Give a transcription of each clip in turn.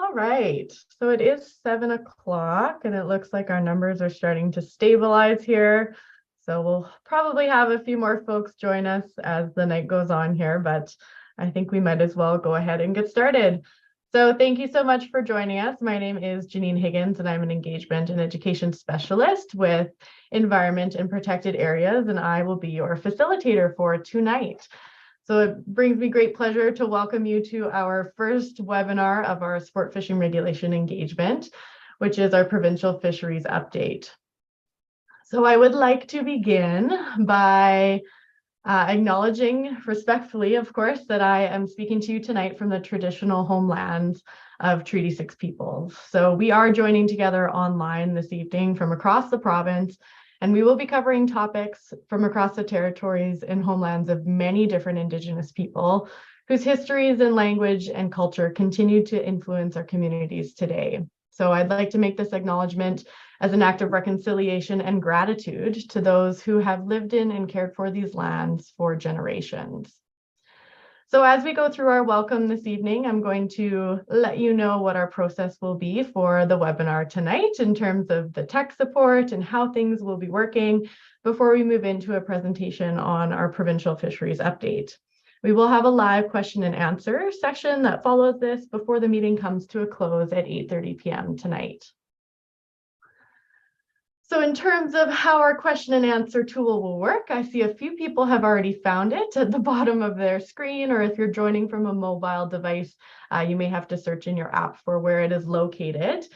All right, so it is 7 o'clock and it looks like our numbers are starting to stabilize here. So we'll probably have a few more folks join us as the night goes on here, but I think we might as well go ahead and get started. So thank you so much for joining us. My name is Janine Higgins and I'm an engagement and education specialist with Environment and Protected Areas, and I will be your facilitator for tonight. So it brings me great pleasure to welcome you to our first webinar of our sport fishing regulation engagement, which is our provincial fisheries update. So I would like to begin by acknowledging respectfully, of course, that I am speaking to you tonight from the traditional homelands of Treaty 6 peoples. So we are joining together online this evening from across the province, and we will be covering topics from across the territories and homelands of many different Indigenous people whose histories and language and culture continue to influence our communities today. So I'd like to make this acknowledgement as an act of reconciliation and gratitude to those who have lived in and cared for these lands for generations. So as we go through our welcome this evening, I'm going to let you know what our process will be for the webinar tonight in terms of the tech support and how things will be working before we move into a presentation on our provincial fisheries update. We will have a live question and answer session that follows this before the meeting comes to a close at 8:30 p.m. tonight. So in terms of how our question and answer tool will work, I see a few people have already found it at the bottom of their screen, or if you're joining from a mobile device, you may have to search in your app for where it is located.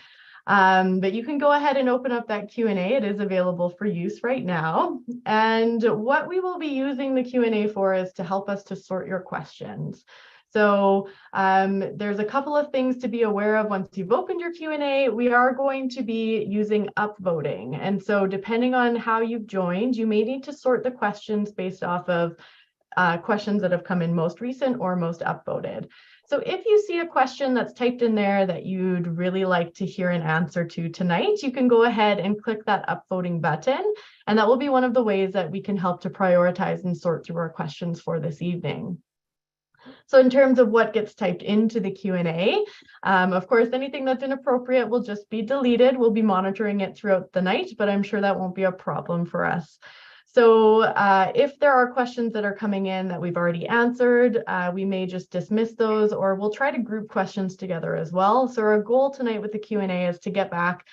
But you can go ahead and open up that Q&A. It is available for use right now. And what we will be using the Q&A for is to help us to sort your questions. So there's a couple of things to be aware of once you've opened your Q&A. We are going to be using upvoting. And so depending on how you've joined, you may need to sort the questions based off of questions that have come in most recent or most upvoted. So if you see a question that's typed in there that you'd really like to hear an answer to tonight, you can go ahead and click that upvoting button. And that will be one of the ways that we can help to prioritize and sort through our questions for this evening. So in terms of what gets typed into the Q&A, of course, anything that's inappropriate will just be deleted. We'll be monitoring it throughout the night, but I'm sure that won't be a problem for us. So if there are questions that are coming in that we've already answered, we may just dismiss those, or we'll try to group questions together as well. So our goal tonight with the Q&A is to get back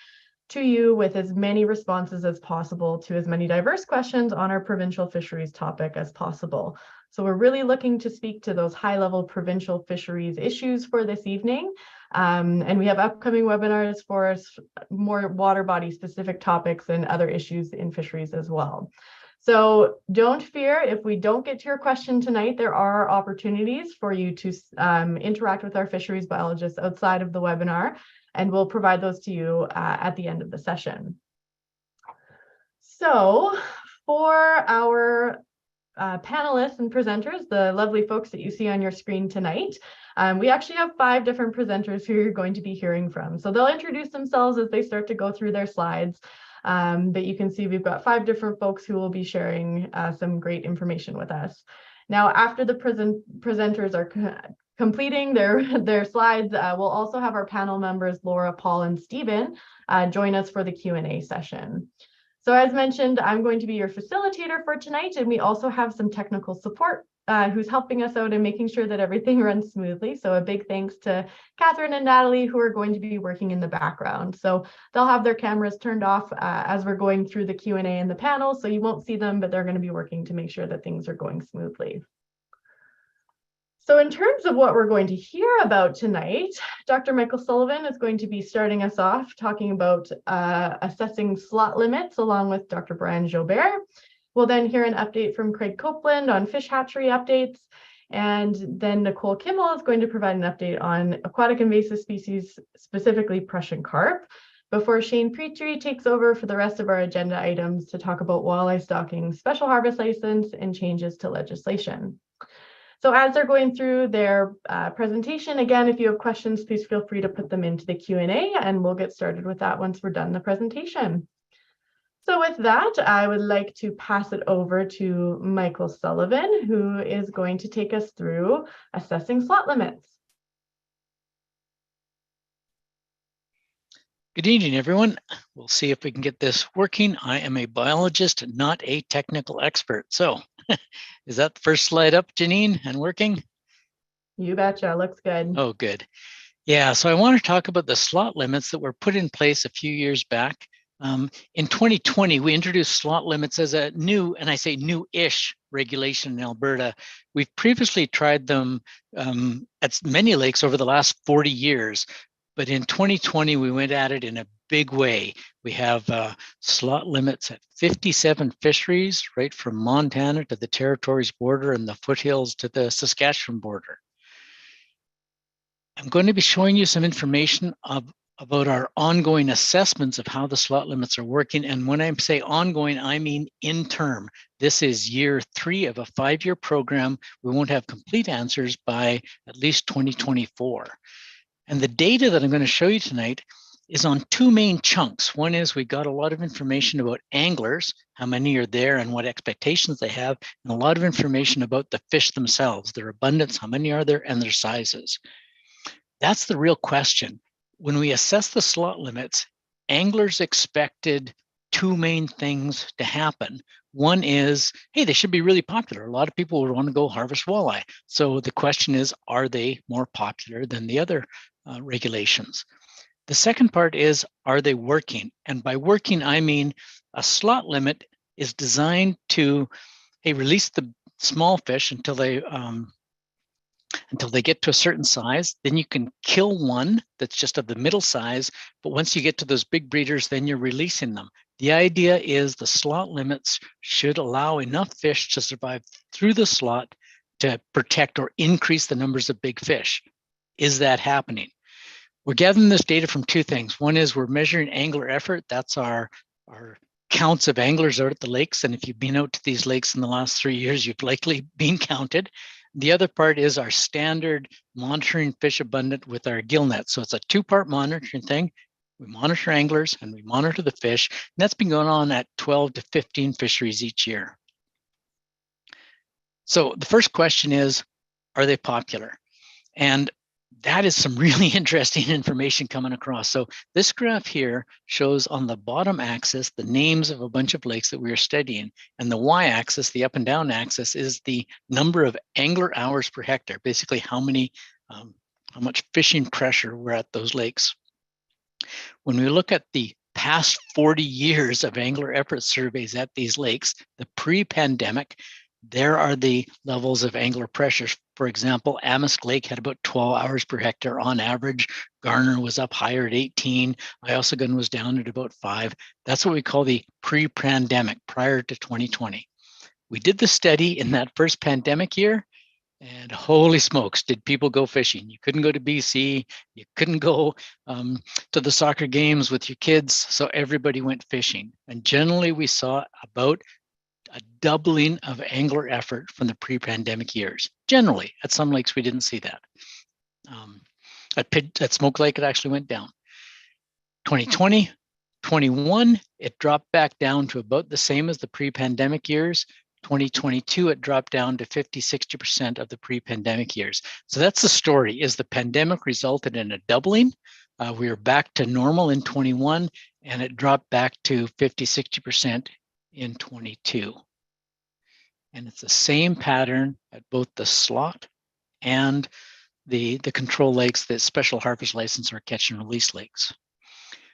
to you with as many responses as possible to as many diverse questions on our provincial fisheries topic as possible. So we're really looking to speak to those high-level provincial fisheries issues for this evening. And we have upcoming webinars for more water body specific topics and other issues in fisheries as well. So don't fear if we don't get to your question tonight. There are opportunities for you to interact with our fisheries biologists outside of the webinar, and we'll provide those to you at the end of the session. So for our panelists and presenters, the lovely folks that you see on your screen tonight, we actually have 5 different presenters who you're going to be hearing from. So they'll introduce themselves as they start to go through their slides. But you can see we've got 5 different folks who will be sharing some great information with us. Now, after the presenters are completing their slides, we'll also have our panel members, Laura, Paul, and Stephen, join us for the Q&A session. So as mentioned, I'm going to be your facilitator for tonight, and we also have some technical support who's helping us out and making sure that everything runs smoothly. So a big thanks to Catherine and Natalie, who are going to be working in the background. So they'll have their cameras turned off as we're going through the Q&A and the panel, so you won't see them, but they're going to be working to make sure that things are going smoothly. So in terms of what we're going to hear about tonight, Dr. Michael Sullivan is going to be starting us off talking about assessing slot limits along with Dr. Brian Jobert. We'll then hear an update from Craig Copeland on fish hatchery updates. And then Nicole Kimmel is going to provide an update on aquatic invasive species, specifically Prussian carp, before Shane Petrie takes over for the rest of our agenda items to talk about walleye stocking special harvest license and changes to legislation. So as they're going through their presentation, again, if you have questions, please feel free to put them into the Q&A, and we'll get started with that once we're done the presentation. So with that, I would like to pass it over to Michael Sullivan, who is going to take us through assessing slot limits. Good evening, everyone. We'll see if we can get this working. I am a biologist, not a technical expert. So is that the first slide up, Janine, and working? You betcha. Looks good. Oh, good. Yeah, so I want to talk about the slot limits that were put in place a few years back. In 2020, we introduced slot limits as a new, and I say new-ish regulation in Alberta. We've previously tried them at many lakes over the last 40 years, but in 2020, we went at it in a big way. We have slot limits at 57 fisheries, right from Montana to the Territories border and the foothills to the Saskatchewan border. I'm going to be showing you some information about our ongoing assessments of how the slot limits are working. And when I say ongoing, I mean in term. This is year 3 of a 5-year program. We won't have complete answers by at least 2024. And the data that I'm going to show you tonight is on 2 main chunks. One is we got a lot of information about anglers, how many are there and what expectations they have, and a lot of information about the fish themselves, their abundance, how many are there, and their sizes. That's the real question. When we assess the slot limits, anglers expected 2 main things to happen. One is, hey, they should be really popular. A lot of people would want to go harvest walleye. So the question is, are they more popular than the other regulations? The second part is, are they working? And by working, I mean a slot limit is designed to, hey, release the small fish until they get to a certain size. Then you can kill one that's just of the middle size. But once you get to those big breeders, then you're releasing them. The idea is the slot limits should allow enough fish to survive through the slot to protect or increase the numbers of big fish. Is that happening? We're gathering this data from 2 things. One is we're measuring angler effort. That's our counts of anglers out at the lakes. And if you've been out to these lakes in the last 3 years, you've likely been counted. The other part is our standard monitoring fish abundance with our gill net. So it's a 2-part monitoring thing. We monitor anglers and we monitor the fish. And that's been going on at 12 to 15 fisheries each year. So the first question is, are they popular? And that is some really interesting information coming across. So this graph here shows on the bottom axis the names of a bunch of lakes that we are studying. And the y-axis, the up and down axis, is the number of angler hours per hectare, basically how much fishing pressure we're at those lakes. When we look at the past 40 years of angler effort surveys at these lakes, the pre-pandemic, there are the levels of angler pressures. For example, Amisk Lake had about 12 hours per hectare on average. Garner was up higher at 18. Iossagun was down at about 5. That's what we call the pre-pandemic, prior to 2020. We did the study in that first pandemic year, and holy smokes, did people go fishing. You couldn't go to BC. You couldn't go to the soccer games with your kids. So everybody went fishing. And generally, we saw about a doubling of angler effort from the pre-pandemic years. Generally, at some lakes, we didn't see that. At Smoke Lake, it actually went down. 2020, 21, it dropped back down to about the same as the pre-pandemic years. 2022, it dropped down to 50-60% of the pre-pandemic years. So that's the story, is the pandemic resulted in a doubling. We are back to normal in 21, and it dropped back to 50-60% in 22. And it's the same pattern at both the slot and the control lakes, the special harvest license or catch and release lakes.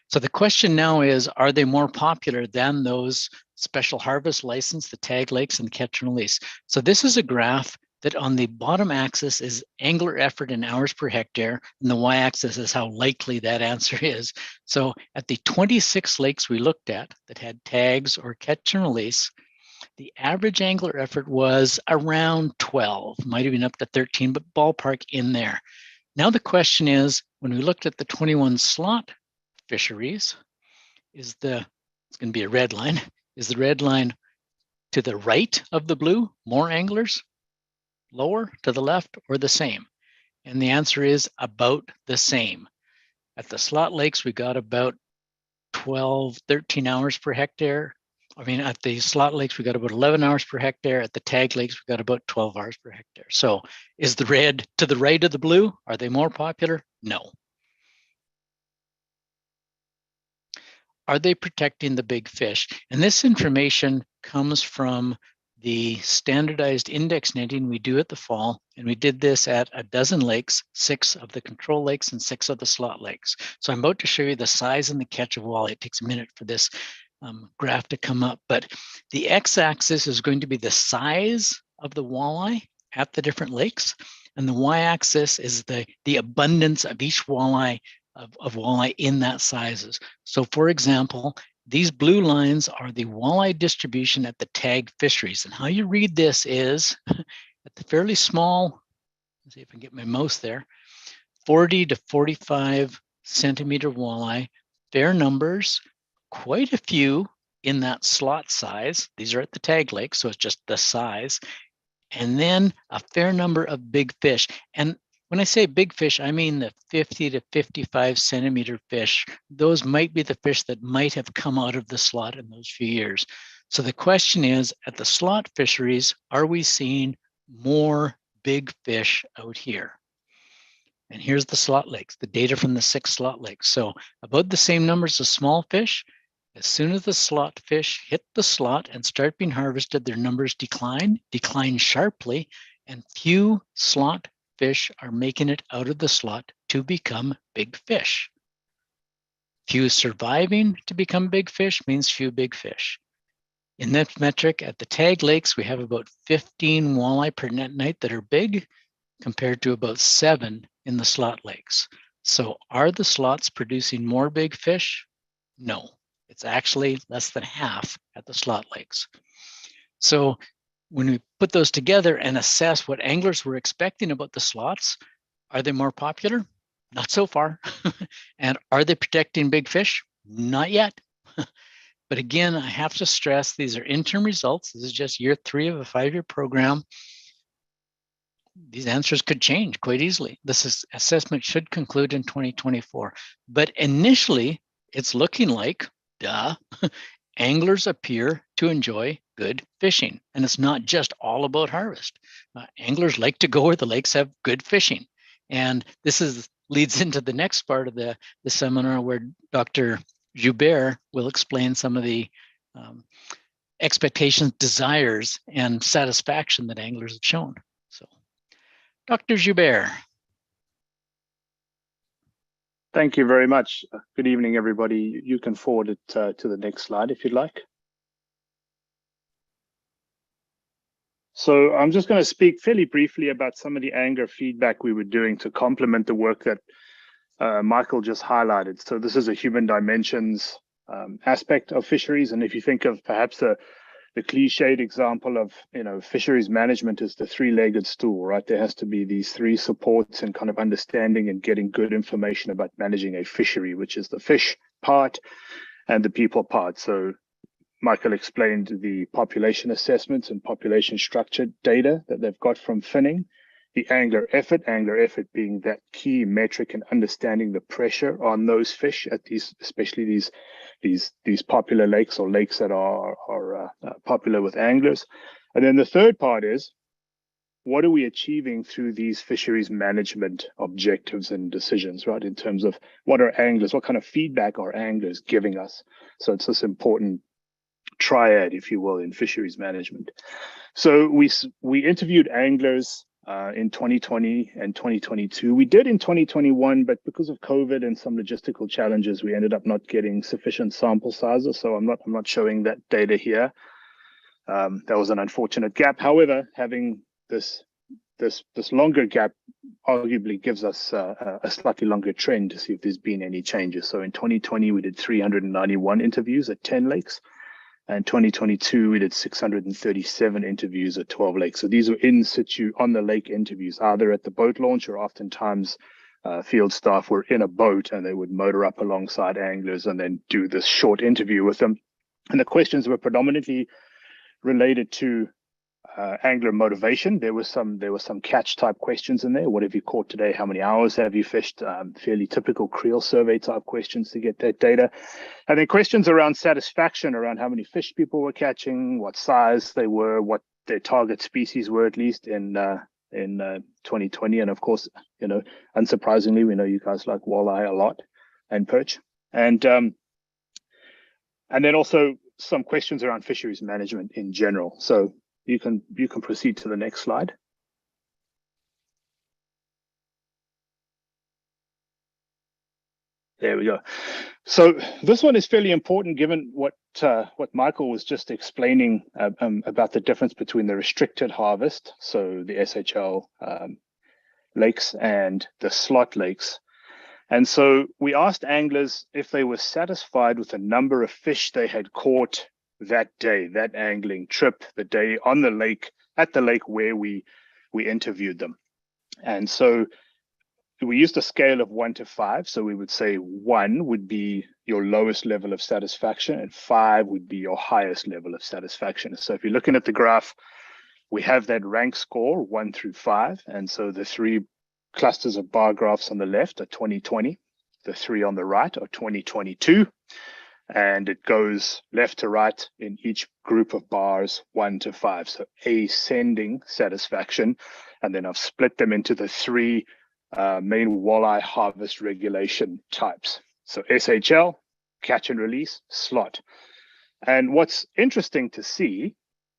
So the question now is, are they more popular than those special harvest license, the tag lakes and the catch and release? So this is a graph that on the bottom axis is angler effort in hours per hectare, and the y-axis is how likely that answer is. So at the 26 lakes we looked at that had tags or catch and release, the average angler effort was around 12, might have been up to 13, but ballpark in there. Now the question is, when we looked at the 21 slot fisheries, it's going to be a red line, is the red line to the right of the blue, more anglers, lower, to the left, or the same? And the answer is about the same. At the slot lakes, we got about 12, 13 hours per hectare. I mean, at the slot lakes, we got about 11 hours per hectare. At the tag lakes, we got about 12 hours per hectare. So is the red to the right of the blue? Are they more popular? No. are they protecting the big fish? And this information comes from the standardized index netting we do at the fall. And we did this at a dozen lakes, 6 of the control lakes and 6 of the slot lakes. So I'm about to show you the size and the catch of walleye. It takes a minute for this graph to come up, but the x-axis is going to be the size of the walleye at the different lakes, and the y-axis is the abundance of each walleye of walleye in that sizes. So for example, these blue lines are the walleye distribution at the tag fisheries, and how you read this is at the fairly small, let's see if I can get my mouse there, 40 to 45 centimeter walleye, fair numbers, quite a few in that slot size. These are at the tag lake, so it's just the size. And then a fair number of big fish. And when I say big fish, I mean the 50 to 55 centimeter fish. Those might be the fish that might have come out of the slot in those few years. So the question is, at the slot fisheries, are we seeing more big fish out here? And here's the slot lakes, the data from the 6 slot lakes. So about the same numbers of small fish. As soon as the slot fish hit the slot and start being harvested, their numbers decline sharply, and few slot fish are making it out of the slot to become big fish. Few surviving to become big fish means few big fish. In that metric, at the tag lakes, we have about 15 walleye per net night that are big, compared to about 7 in the slot lakes. So are the slots producing more big fish? No, it's actually less than half at the slot lakes. So when we put those together and assess what anglers were expecting about the slots, are they more popular? Not so far. And are they protecting big fish? Not yet. But again, I have to stress these are interim results. This is just year 3 of a 5-year program. These answers could change quite easily. This assessment should conclude in 2024. But initially, it's looking like, anglers appear to enjoy good fishing. And it's not just all about harvest. Anglers like to go where the lakes have good fishing. And this leads into the next part of the seminar where Dr. Joubert will explain some of the expectations, desires, and satisfaction that anglers have shown. So, Dr. Joubert. Thank you very much. Good evening, everybody. You can forward it to the next slide if you'd like. So I'm just going to speak fairly briefly about some of the angler feedback we were doing to complement the work that Michael just highlighted. So this is a human dimensions aspect of fisheries. And if you think of perhaps the cliched example of, fisheries management is the 3-legged stool, right? There has to be these 3 supports and kind of understanding and getting good information about managing a fishery, which is the fish part and the people part. So Michael explained the population assessments and population structure data that they've got from finning, the angler effort being that key metric in understanding the pressure on those fish at these, especially these popular lakes or lakes that are popular with anglers. And then the third part is, what are we achieving through these fisheries management objectives and decisions, right? In terms of what kind of feedback are anglers giving us? So it's this important triad, if you will, in fisheries management. So we interviewed anglers in 2020 and 2022. We did in 2021, but because of COVID and some logistical challenges, we ended up not getting sufficient sample sizes. So I'm not showing that data here. That was an unfortunate gap. However, having this longer gap arguably gives us a slightly longer trend to see if there's been any changes. So in 2020, we did 391 interviews at 10 lakes. And 2022, we did 637 interviews at 12 lakes. So these were in situ on the lake interviews, either at the boat launch or oftentimes field staff were in a boat and they would motor up alongside anglers and then do this short interview with them. And the questions were predominantly related to angler motivation. There was some catch type questions in there. What have you caught today? How many hours have you fished? Fairly typical creel survey type questions to get that data. And then questions around satisfaction, around how many fish people were catching, what size they were, what their target species were, at least in 2020. And of course, unsurprisingly, we know you guys like walleye a lot and perch. And And then also some questions around fisheries management in general. So you can proceed to the next slide. There we go. So this one is fairly important given what Michael was just explaining about the difference between the restricted harvest, so the SHL lakes and the slot lakes. And so we asked anglers if they were satisfied with the number of fish they had caught that day, that angling trip, the day on the lake, at the lake where we interviewed them. And so we used a scale of 1 to 5. So we would say 1 would be your lowest level of satisfaction and 5 would be your highest level of satisfaction. So if you're looking at the graph, we have that rank score 1 through 5. And so the 3 clusters of bar graphs on the left are 2020. The 3 on the right are 2022. And it goes left to right in each group of bars 1 to 5. So ascending satisfaction. And then I've split them into the 3 main walleye harvest regulation types. So SHL, catch and release, slot. And what's interesting to see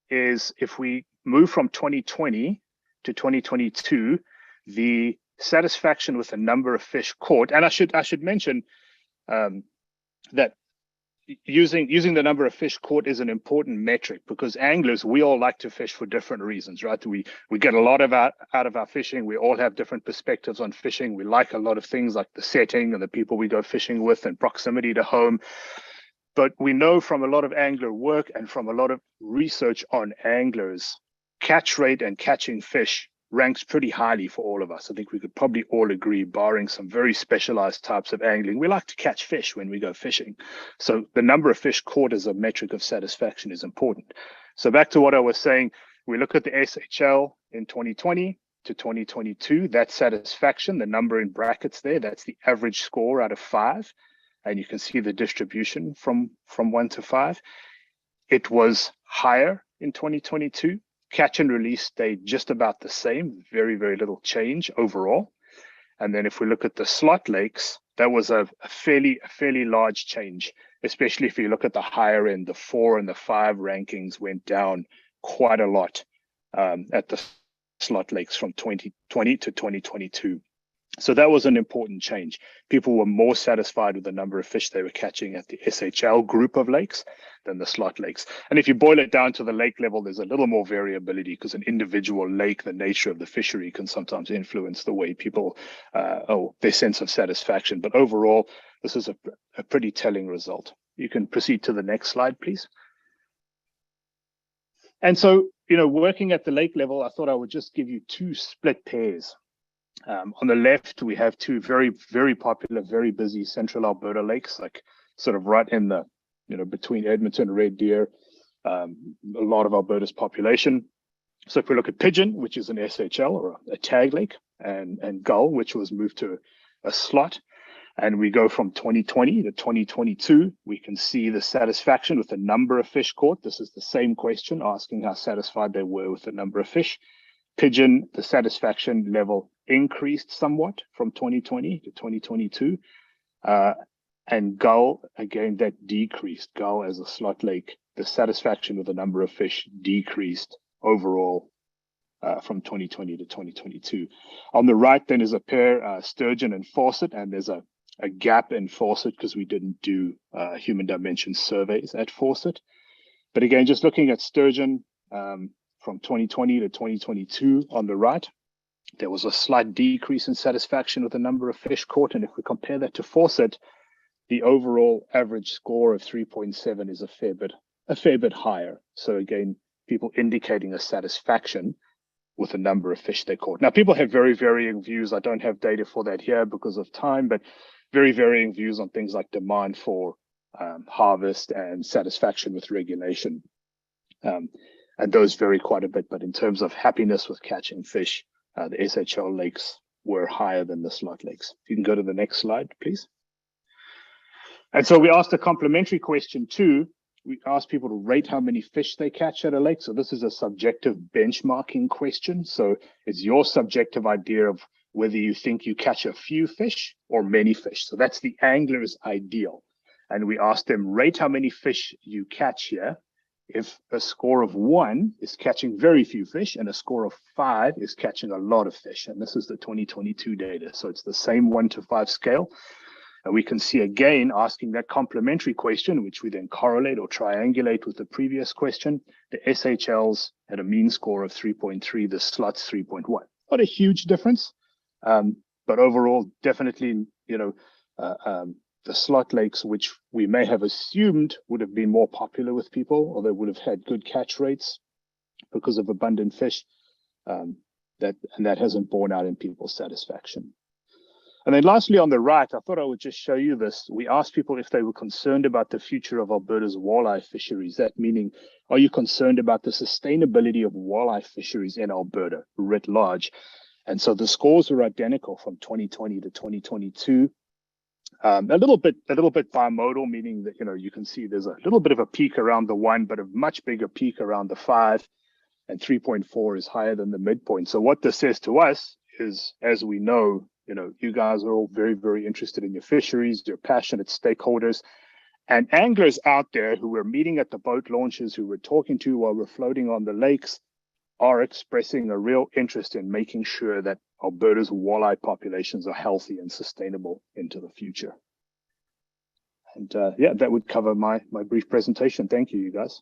is if we move from 2020 to 2022, the satisfaction with the number of fish caught, and I should mention that using the number of fish caught is an important metric because anglers, we all like to fish for different reasons, right? We get a lot out of our fishing. We all have different perspectives on fishing. We like a lot of things like the setting and the people we go fishing with and proximity to home. But we know from a lot of angler work and from a lot of research on anglers, catch rate and catching fish ranks pretty highly for all of us. I think we could probably all agree, barring some very specialized types of angling, we like to catch fish when we go fishing. So the number of fish caught as a metric of satisfaction is important. So back to what I was saying, we look at the SHL in 2020 to 2022, that satisfaction, the number in brackets there, that's the average score out of 5. And you can see the distribution from 1 to 5. It was higher in 2022. Catch and release stayed just about the same, very, very little change overall. And then if we look at the slot lakes, that was a fairly large change, especially if you look at the higher end, the 4 and the 5 rankings went down quite a lot at the slot lakes from 2020 to 2022. So that was an important change. People were more satisfied with the number of fish they were catching at the SHL group of lakes than the slot lakes. And if you boil it down to the lake level, there's a little more variability because an individual lake, the nature of the fishery can sometimes influence the way people, their sense of satisfaction. But overall, this is a pretty telling result. You can proceed to the next slide, please. And so, working at the lake level, I thought I would just give you 2 split pairs. On the left, we have 2 very, very popular, very busy central Alberta lakes, like sort of right in the, between Edmonton and Red Deer, a lot of Alberta's population. So if we look at Pigeon, which is an SHL or a tag lake, and Gull, which was moved to a slot, and we go from 2020 to 2022, we can see the satisfaction with the number of fish caught. This is the same question, asking how satisfied they were with the number of fish. Pigeon, the satisfaction level increased somewhat from 2020 to 2022. And Gull, again, that decreased. Gull as a slot lake, the satisfaction with the number of fish decreased overall from 2020 to 2022. On the right, then is a pair, Sturgeon and Fawcett, and there's a gap in Fawcett because we didn't do human dimension surveys at Fawcett. But again, just looking at Sturgeon, from 2020 to 2022 on the right, there was a slight decrease in satisfaction with the number of fish caught. And if we compare that to Fawcett, the overall average score of 3.7 is a fair bit higher. So again, people indicating a satisfaction with the number of fish they caught. Now, people have very varying views. I don't have data for that here because of time, but very varying views on things like demand for harvest and satisfaction with regulation. And those vary quite a bit, but in terms of happiness with catching fish, the SHL lakes were higher than the slot lakes. You can go to the next slide, please. And so we asked a complementary question too. We asked people to rate how many fish they catch at a lake. So this is a subjective benchmarking question. So it's your subjective idea of whether you think you catch a few fish or many fish. So that's the angler's ideal. And we asked them, rate how many fish you catch here. If a score of 1 is catching very few fish and a score of 5 is catching a lot of fish. And this is the 2022 data. So it's the same 1 to 5 scale. And we can see again, asking that complementary question, which we then correlate or triangulate with the previous question, the SHLs had a mean score of 3.3, the slots 3.1. Not a huge difference, but overall, definitely, the slot lakes, which we may have assumed would have been more popular with people, or they would have had good catch rates because of abundant fish, that hasn't borne out in people's satisfaction. And then lastly, on the right, I thought I would just show you this. We asked people if they were concerned about the future of Alberta's walleye fisheries. That meaning, are you concerned about the sustainability of walleye fisheries in Alberta writ large? And so the scores were identical from 2020 to 2022. A little bit bimodal, meaning that, you can see there's a little bit of a peak around the 1, but a much bigger peak around the 5, and 3.4 is higher than the midpoint. So what this says to us is, as we know, you guys are all very, very interested in your fisheries, you're passionate stakeholders, and anglers out there who we're meeting at the boat launches, who we're talking to while we're floating on the lakes, are expressing a real interest in making sure that Alberta's walleye populations are healthy and sustainable into the future. And yeah, that would cover my brief presentation. Thank you, you guys.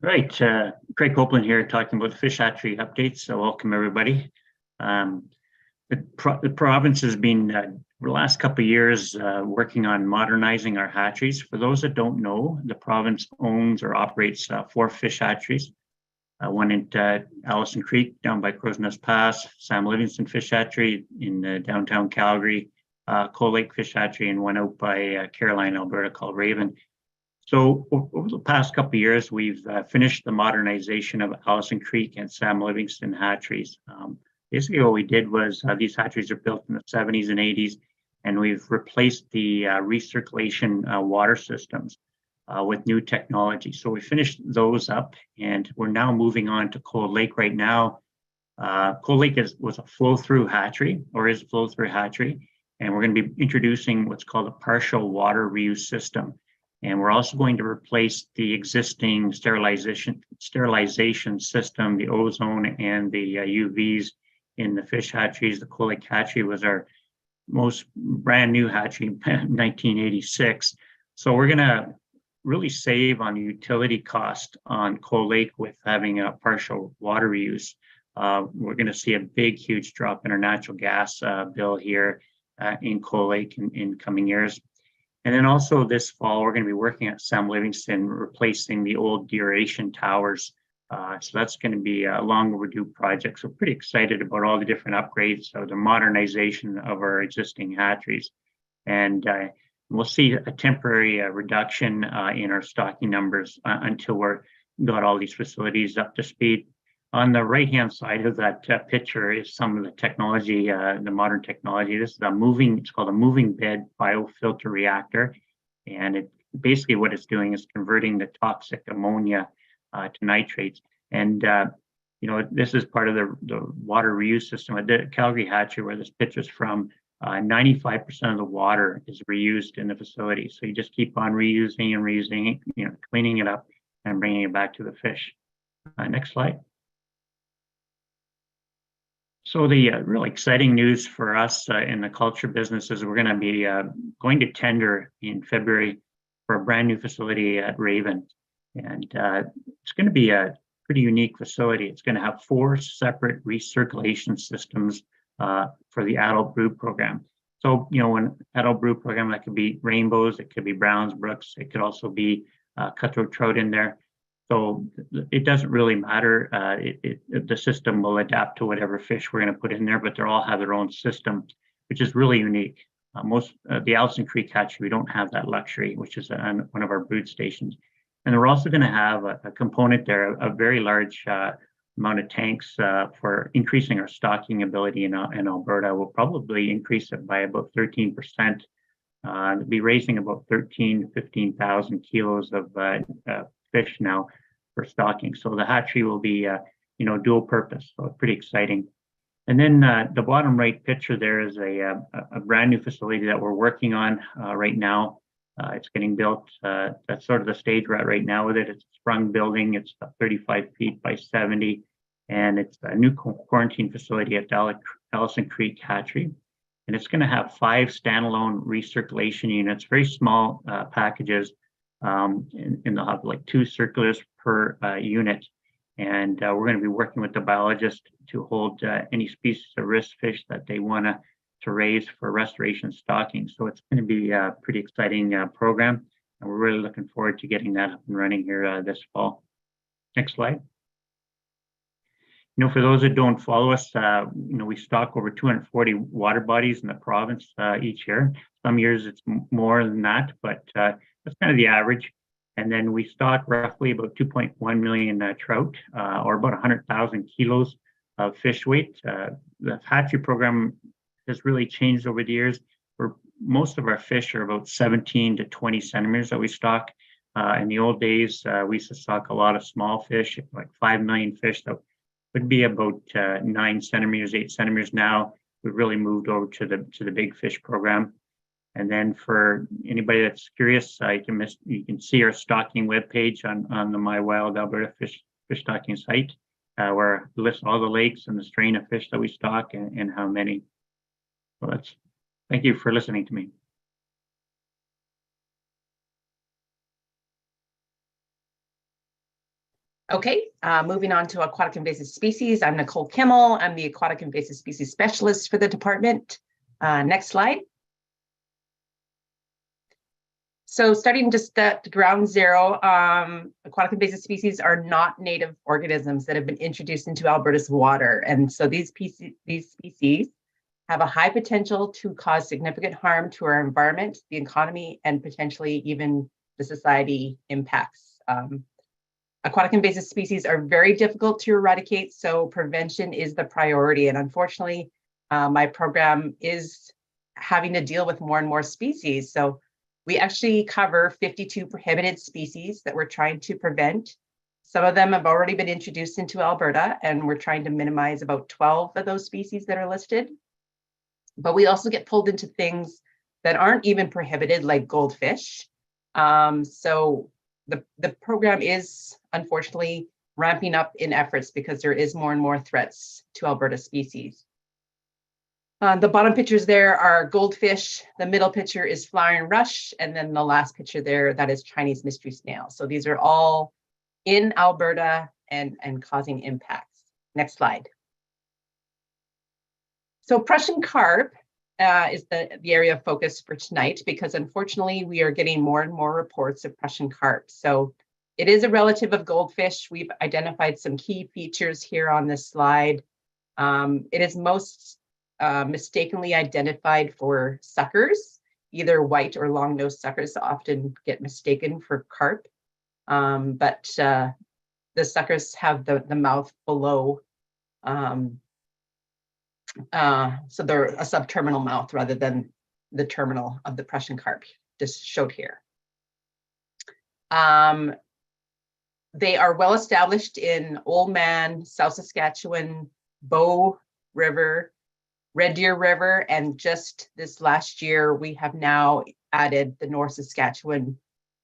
Right, Craig Copeland here talking about the fish hatchery updates. So welcome everybody. The province has been, for the last couple of years, working on modernizing our hatcheries. For those that don't know, the province owns or operates 4 fish hatcheries. One in Allison Creek down by Crow's Nest Pass, Sam Livingston Fish Hatchery in downtown Calgary, Coal Lake Fish Hatchery, and one out by Caroline, Alberta called Raven. So over the past couple of years, we've finished the modernization of Allison Creek and Sam Livingston hatcheries. Basically, what we did was these hatcheries are built in the 70s and 80s, and we've replaced the recirculation water systems with new technology. So we finished those up, and we're now moving on to Cold Lake right now. Cold Lake was a flow-through hatchery, or is a flow-through hatchery, and we're going to be introducing what's called a partial water reuse system. And we're also going to replace the existing sterilization system, the ozone and the UVs in the fish hatcheries. The Coal Lake hatchery was our most brand new hatchery in 1986. So we're going to really save on utility cost on Coal Lake with having a partial water reuse. We're going to see a big, huge drop in our natural gas bill here in Coal Lake in coming years. And then also this fall, we're going to be working at Sam Livingston, replacing the old deaeration towers. So that's going to be a long overdue project. So pretty excited about all the different upgrades, so the modernization of our existing hatcheries. And we'll see a temporary reduction in our stocking numbers until we're got all these facilities up to speed. On the right-hand side of that picture is some of the technology, the modern technology. This is it's called a moving bed biofilter reactor. And basically what it's doing is converting the toxic ammonia to nitrates. And, this is part of the water reuse system. At the Calgary hatchery, where this picture is from, 95% of the water is reused in the facility. So you just keep on reusing and reusing, cleaning it up and bringing it back to the fish. Next slide. So the really exciting news for us in the culture business is we're going to be going to tender in February for a brand new facility at Raven. And it's going to be a pretty unique facility. It's going to have 4 separate recirculation systems for the adult brood program. So, an adult brood program, that could be rainbows, it could be browns, brooks, it could also be cutthroat trout in there. So it doesn't really matter. The system will adapt to whatever fish we're going to put in there, but they all have their own system, which is really unique. The Allison Creek hatchery, we don't have that luxury, which is on one of our brood stations. And we're also going to have a component there, a very large amount of tanks for increasing our stocking ability in Alberta. We'll probably increase it by about 13%. We'll be raising about 13,000 to 15,000 kilos of fish now for stocking. So the hatchery will be, dual purpose. So pretty exciting. And then the bottom right picture there is a brand new facility that we're working on right now. It's getting built. That's sort of the stage we're at right now with it. It's a sprung building. It's 35 feet by 70, and it's a new quarantine facility at Allison Creek Hatchery. And it's going to have 5 standalone recirculation units, very small packages, and they'll have like 2 circulars per unit. And we're going to be working with the biologist to hold any species of risk fish that they want to raise for restoration stocking. So it's going to be a pretty exciting program, and we're really looking forward to getting that up and running here this fall. Next slide. For those that don't follow us, we stock over 240 water bodies in the province each year. Some years it's more than that, but that's kind of the average. And then we stock roughly about 2.1 million trout, or about 100,000 kilos of fish weight. The hatchery program has really changed over the years. Most of our fish are about 17 to 20 centimeters that we stock. In the old days, we used to stock a lot of small fish, like 5 million fish that would be about 9 centimeters, 8 centimeters. Now we've really moved over to the big fish program. And then for anybody that's curious, you can see our stocking webpage on the My Wild Alberta fish stocking site, where it lists all the lakes and the strain of fish that we stock and how many. So thank you for listening to me. Okay, moving on to aquatic invasive species. I'm Nicole Kimmel. I'm the aquatic invasive species specialist for the department. Next slide. So starting just at ground zero, aquatic invasive species are not native organisms that have been introduced into Alberta's water. And so these species have a high potential to cause significant harm to our environment, the economy, and potentially even the society impacts. Aquatic invasive species are very difficult to eradicate, so prevention is the priority. And unfortunately, my program is having to deal with more and more species. So we actually cover 52 prohibited species that we're trying to prevent. Some of them have already been introduced into Alberta, and we're trying to minimize about 12 of those species that are listed. But we also get pulled into things that aren't even prohibited, like goldfish. So the program is unfortunately ramping up in efforts because there is more and more threats to Alberta species. The bottom pictures there are goldfish. The middle picture is flowering rush. And then the last picture there, that is Chinese mystery snail. So these are all in Alberta and causing impacts. Next slide. So Prussian carp is the area of focus for tonight, because unfortunately we are getting more and more reports of Prussian carp. So it is a relative of goldfish. We've identified some key features here on this slide. It is most mistakenly identified for suckers, either white or long-nosed suckers often get mistaken for carp. But the suckers have the mouth below, so they're a subterminal mouth rather than the terminal of the Prussian carp, just showed here. They are well established in Old Man, South Saskatchewan, Bow River, Red Deer River, and just this last year, we have now added the North Saskatchewan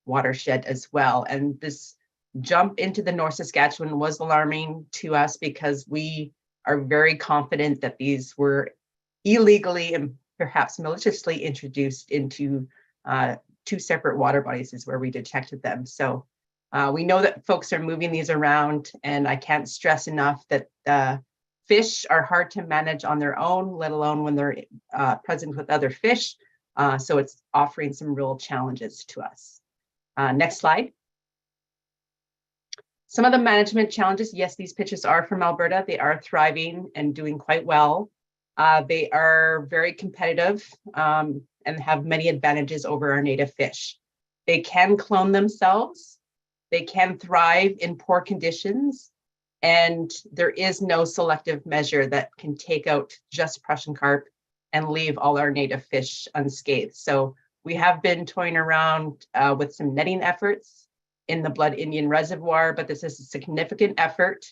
watershed as well. And this jump into the North Saskatchewan was alarming to us because we are very confident that these were illegally and perhaps maliciously introduced into 2 separate water bodies is where we detected them. So we know that folks are moving these around, and I can't stress enough that fish are hard to manage on their own, let alone when they're present with other fish. So it's offering some real challenges to us. Next slide. Some of the management challenges, yes, these pictures are from Alberta. They are thriving and doing quite well. They are very competitive and have many advantages over our native fish. They can clone themselves. They can thrive in poor conditions. And there is no selective measure that can take out just Prussian carp and leave all our native fish unscathed. So we have been toying around with some netting efforts in the Blood Indian Reservoir, but this is a significant effort.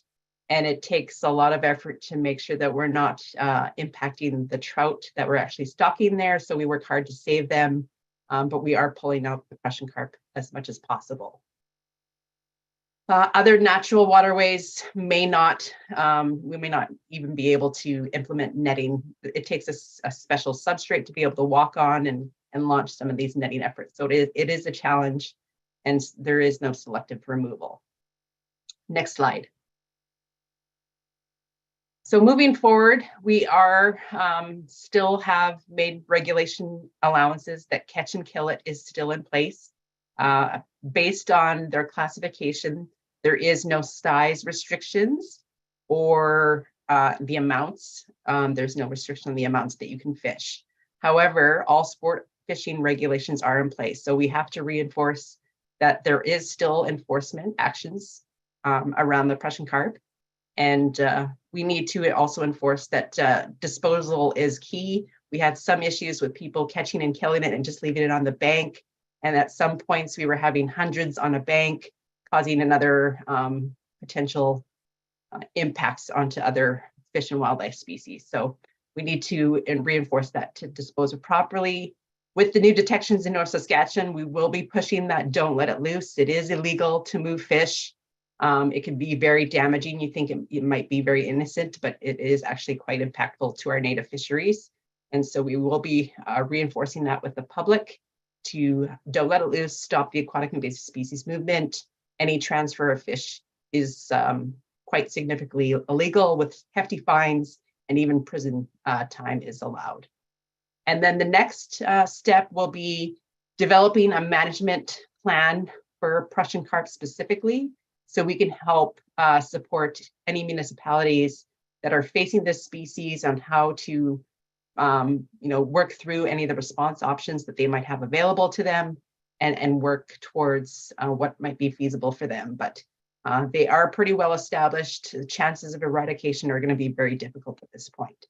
And it takes a lot of effort to make sure that we're not impacting the trout that we're actually stocking there. So we work hard to save them, but we are pulling out the Prussian carp as much as possible. Other natural waterways may not, we may not even be able to implement netting. It takes a special substrate to be able to walk on and launch some of these netting efforts. So it is a challenge, and there is no selective removal. Next slide. So moving forward, we are still have made regulation allowances that catch and kill it is still in place. Based on their classification, there is no size restrictions or the amounts. There's no restriction on the amounts that you can fish. However, all sport fishing regulations are in place. So we have to reinforce that there is still enforcement actions around the Prussian carp. And we need to also enforce that disposal is key. We had some issues with people catching and killing it and just leaving it on the bank. And at some points we were having hundreds on a bank, causing another potential impacts onto other fish and wildlife species. So we need to reinforce that to dispose of properly. With the new detections in North Saskatchewan, we will be pushing that don't let it loose. It is illegal to move fish. It can be very damaging. You think it might be very innocent, but it is actually quite impactful to our native fisheries. And so we will be reinforcing that with the public to don't let it loose, stop the aquatic invasive species movement. Any transfer of fish is quite significantly illegal with hefty fines, and even prison time is allowed. And then the next step will be developing a management plan for Prussian carp specifically, so we can help support any municipalities that are facing this species on how to work through any of the response options that they might have available to them, and work towards what might be feasible for them. But they are pretty well established. The chances of eradication are going to be very difficult at this point.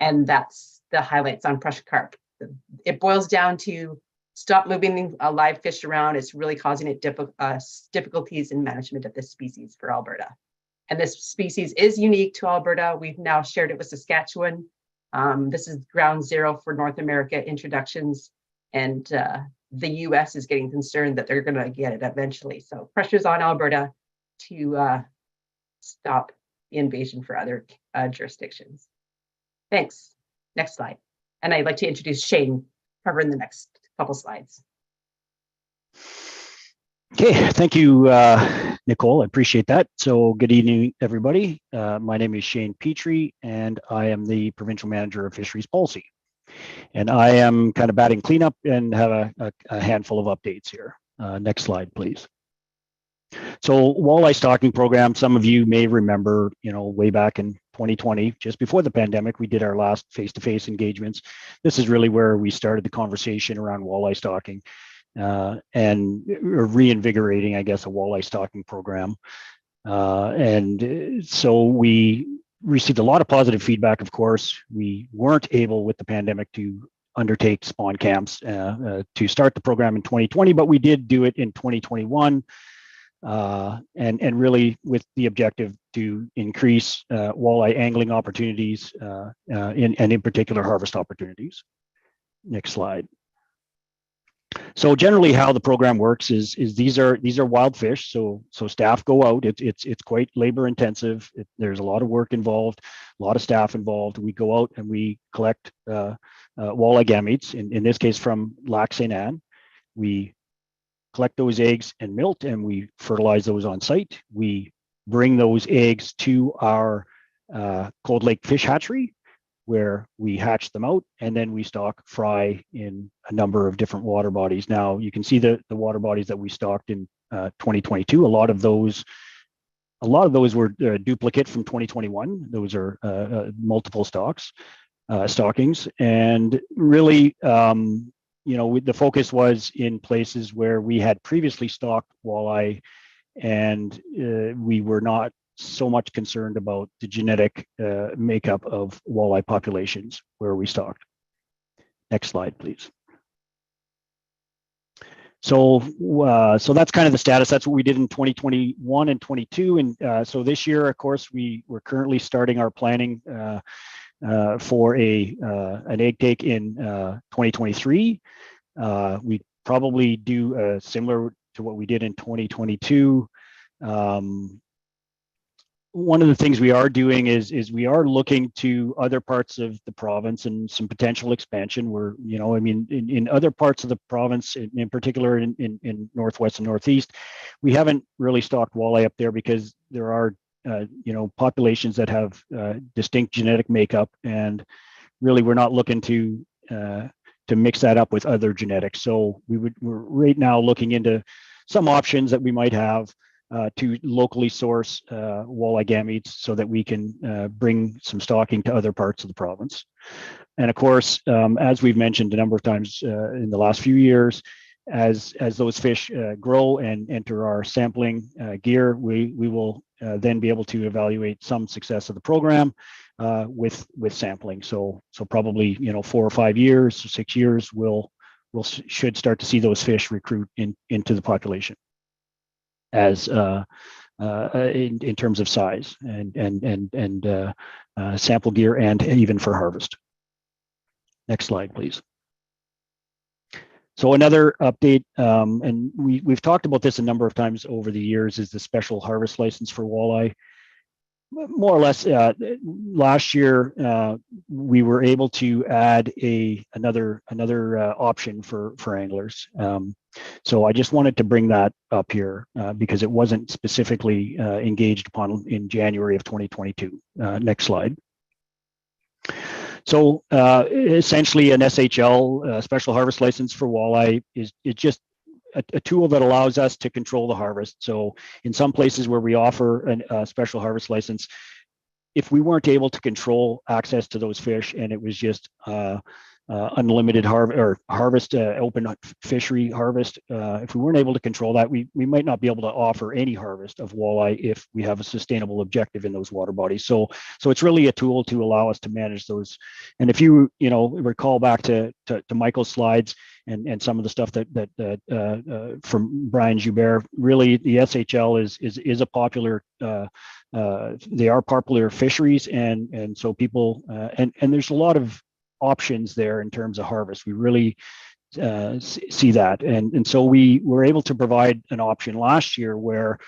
And that's the highlights on Prussian carp. It boils down to stop moving live fish around. It's really causing it difficulties in management of this species for Alberta. And this species is unique to Alberta. We've now shared it with Saskatchewan. This is ground zero for North America introductions. And the US is getting concerned that they're going to get it eventually. So pressure's on Alberta to stop the invasion for other jurisdictions. Thanks. Next slide. And I'd like to introduce Shane, covering the next couple slides. Okay, thank you, Nicole. I appreciate that. So good evening, everybody. My name is Shane Petrie, and I am the Provincial Manager of Fisheries Policy. And I am kind of batting cleanup and have a handful of updates here. Next slide, please. So walleye stocking program, some of you may remember, way back in 2020, just before the pandemic, we did our last face-to-face engagements. This is really where we started the conversation around walleye stocking and reinvigorating, I guess, a walleye stocking program. And so we received a lot of positive feedback, of course. We weren't able with the pandemic to undertake spawn camps to start the program in 2020, but we did do it in 2021. And really with the objective to increase walleye angling opportunities and in particular harvest opportunities. Next slide. So generally how the program works is these are wild fish. So staff go out, it's quite labor intensive. There's a lot of work involved, a lot of staff involved. We go out and we collect walleye gametes, in this case from Lac St. Anne. We collect those eggs and milt, and we fertilize those on site. We bring those eggs to our Cold Lake Fish Hatchery, where we hatch them out, and then we stock fry in a number of different water bodies. Now you can see the water bodies that we stocked in 2022. A lot of those were duplicate from 2021. Those are multiple stockings, and really, the focus was in places where we had previously stocked walleye, and we were not so much concerned about the genetic makeup of walleye populations where we stocked. Next slide, please. So that's kind of the status. That's what we did in 2021 and 22. And so this year, of course, we're currently starting our planning for an egg take in 2023. We probably do similar to what we did in 2022. One of the things we are doing is we are looking to other parts of the province and some potential expansion. We're, I mean, in other parts of the province, in particular in Northwest and Northeast, we haven't really stocked walleye up there because there are, populations that have distinct genetic makeup, and really we're not looking to mix that up with other genetics. So we're right now looking into some options that we might have to locally source walleye gametes so that we can bring some stocking to other parts of the province. And of course, as we've mentioned a number of times in the last few years, as those fish grow and enter our sampling gear, we will then be able to evaluate some success of the program with sampling. So probably 4 or 5 years, 6 years, we'll should start to see those fish recruit into the population as in terms of size and sample gear, and even for harvest. Next slide, please. So another update, and we've talked about this a number of times over the years, is the special harvest license for walleye. More or less, last year we were able to add another option for anglers. So I just wanted to bring that up here because it wasn't specifically engaged upon in January of 2022. Next slide. So essentially, an SHL, special harvest license for walleye, is just a tool that allows us to control the harvest. So in some places where we offer a special harvest license, if we weren't able to control access to those fish and it was just unlimited harvest, open fishery harvest, if we weren't able to control that, we might not be able to offer any harvest of walleye if we have a sustainable objective in those water bodies. So it's really a tool to allow us to manage those. And if you recall back to Michael's slides and some of the stuff that from Brian Joubert, really the SHL is a popular. They are popular fisheries, and so people and there's a lot of options there in terms of harvest. We really see that, and so we were able to provide an option last year where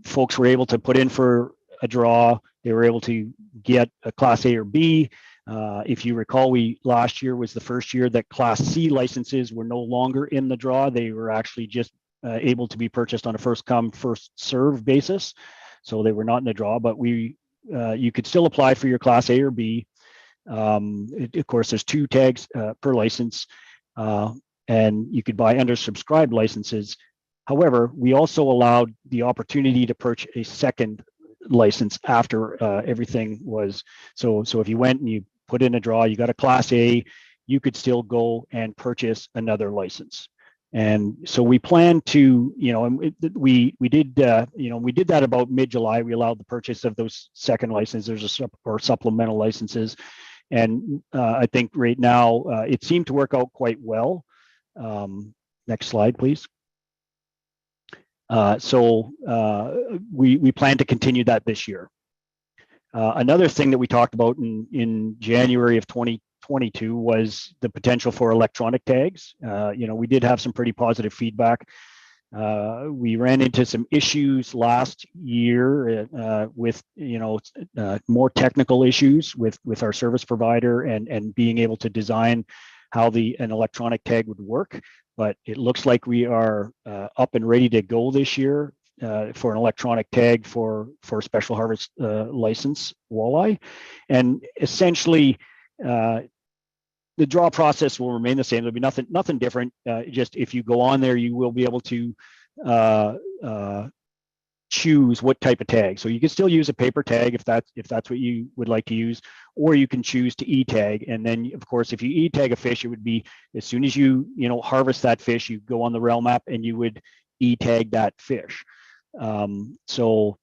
folks were able to put in for a draw. They were able to get a Class A or B. If you recall, last year was the first year that Class C licenses were no longer in the draw. They were actually just able to be purchased on a first come, first serve basis. So they were not in the draw, but you could still apply for your Class A or B. Of course, there's 2 tags per license, and you could buy undersubscribed licenses. However, we also allowed the opportunity to purchase a second license after everything was. So if you went and you put in a draw, you got a Class A, you could still go and purchase another license. And so we plan to, and we did that about mid-July. We allowed the purchase of those second licenses or supplemental licenses. And I think right now it seemed to work out quite well. Next slide, please. So we plan to continue that this year. Another thing that we talked about in January of 2022 was the potential for electronic tags. We did have some pretty positive feedback. We ran into some issues last year with more technical issues with our service provider and being able to design how an electronic tag would work. But it looks like we are up and ready to go this year for an electronic tag for special harvest license walleye. And essentially the draw process will remain the same. There'll be nothing different. Just if you go on there, you will be able to choose what type of tag. So you can still use a paper tag if that's what you would like to use, or you can choose to e-tag. And then, of course, if you e-tag a fish, it would be as soon as you harvest that fish, you go on the rail map and you would e-tag that fish. So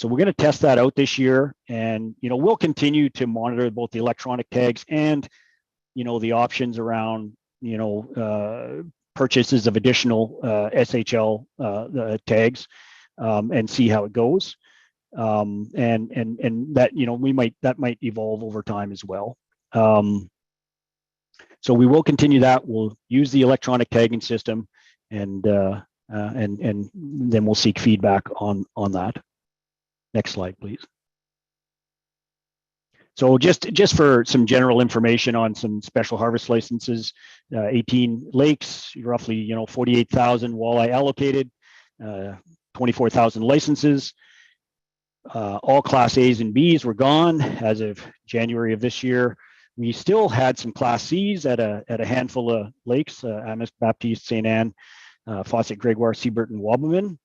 we're going to test that out this year, and we'll continue to monitor both the electronic tags and the options around purchases of additional SHL tags and see how it goes. And that, you know, that might evolve over time as well. So we will continue that. We'll use the electronic tagging system, and then we'll seek feedback on that. Next slide, please. So just for some general information on some special harvest licenses, 18 lakes, roughly, you know, 48,000 walleye allocated, 24,000 licenses. All Class A's and B's were gone as of January of this year. We still had some Class C's at a handful of lakes, Amos, Baptiste, St. Anne, Fawcett, Gregoire, Seabert, and Wabamun.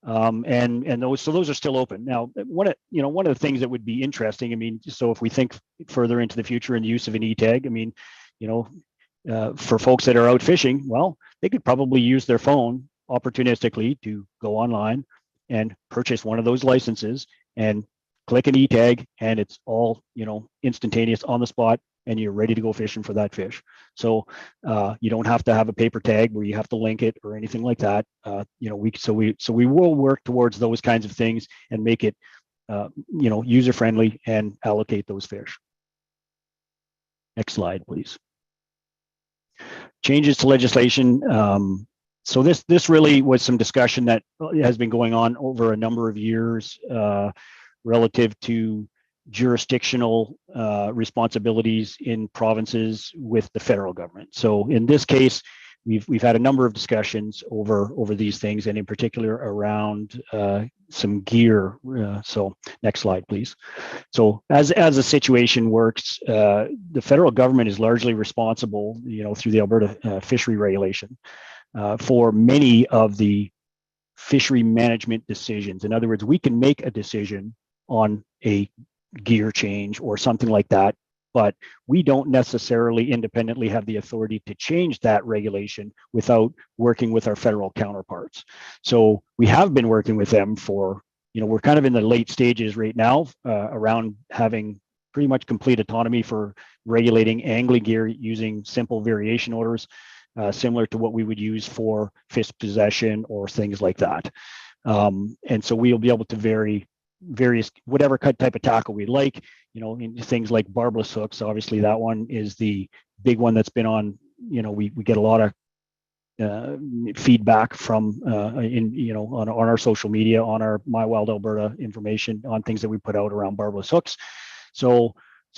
And those are still open. Now, one of the things that would be interesting, I mean, so if we think further into the future and the use of an e-tag, I mean, you know, for folks that are out fishing, well, they could probably use their phone opportunistically to go online and purchase one of those licenses and click an e-tag, and it's all, you know, instantaneous on the spot, and you're ready to go fishing for that fish. So you don't have to have a paper tag where you have to link it or anything like that. You know, we will work towards those kinds of things and make it, you know, user friendly and allocate those fish. Next slide, please. Changes to legislation. So this really was some discussion that has been going on over a number of years relative to jurisdictional responsibilities in provinces with the federal government. So in this case, we've had a number of discussions over these things, and in particular around some gear. So next slide, please. So as the situation works, the federal government is largely responsible, you know, through the Alberta fishery regulation for many of the fishery management decisions. In other words, we can make a decision on a gear change or something like that, but we don't necessarily independently have the authority to change that regulation without working with our federal counterparts. So we have been working with them for, you know, we're kind of in the late stages right now around having pretty much complete autonomy for regulating angling gear using simple variation orders, similar to what we would use for fish possession or things like that. And so we'll be able to vary various whatever type of tackle we like, you know, in things like barbless hooks. Obviously that one is the big one that's been on, you know, we get a lot of feedback from you know, on our social media, on our My Wild Alberta information, on things that we put out around barbless hooks. So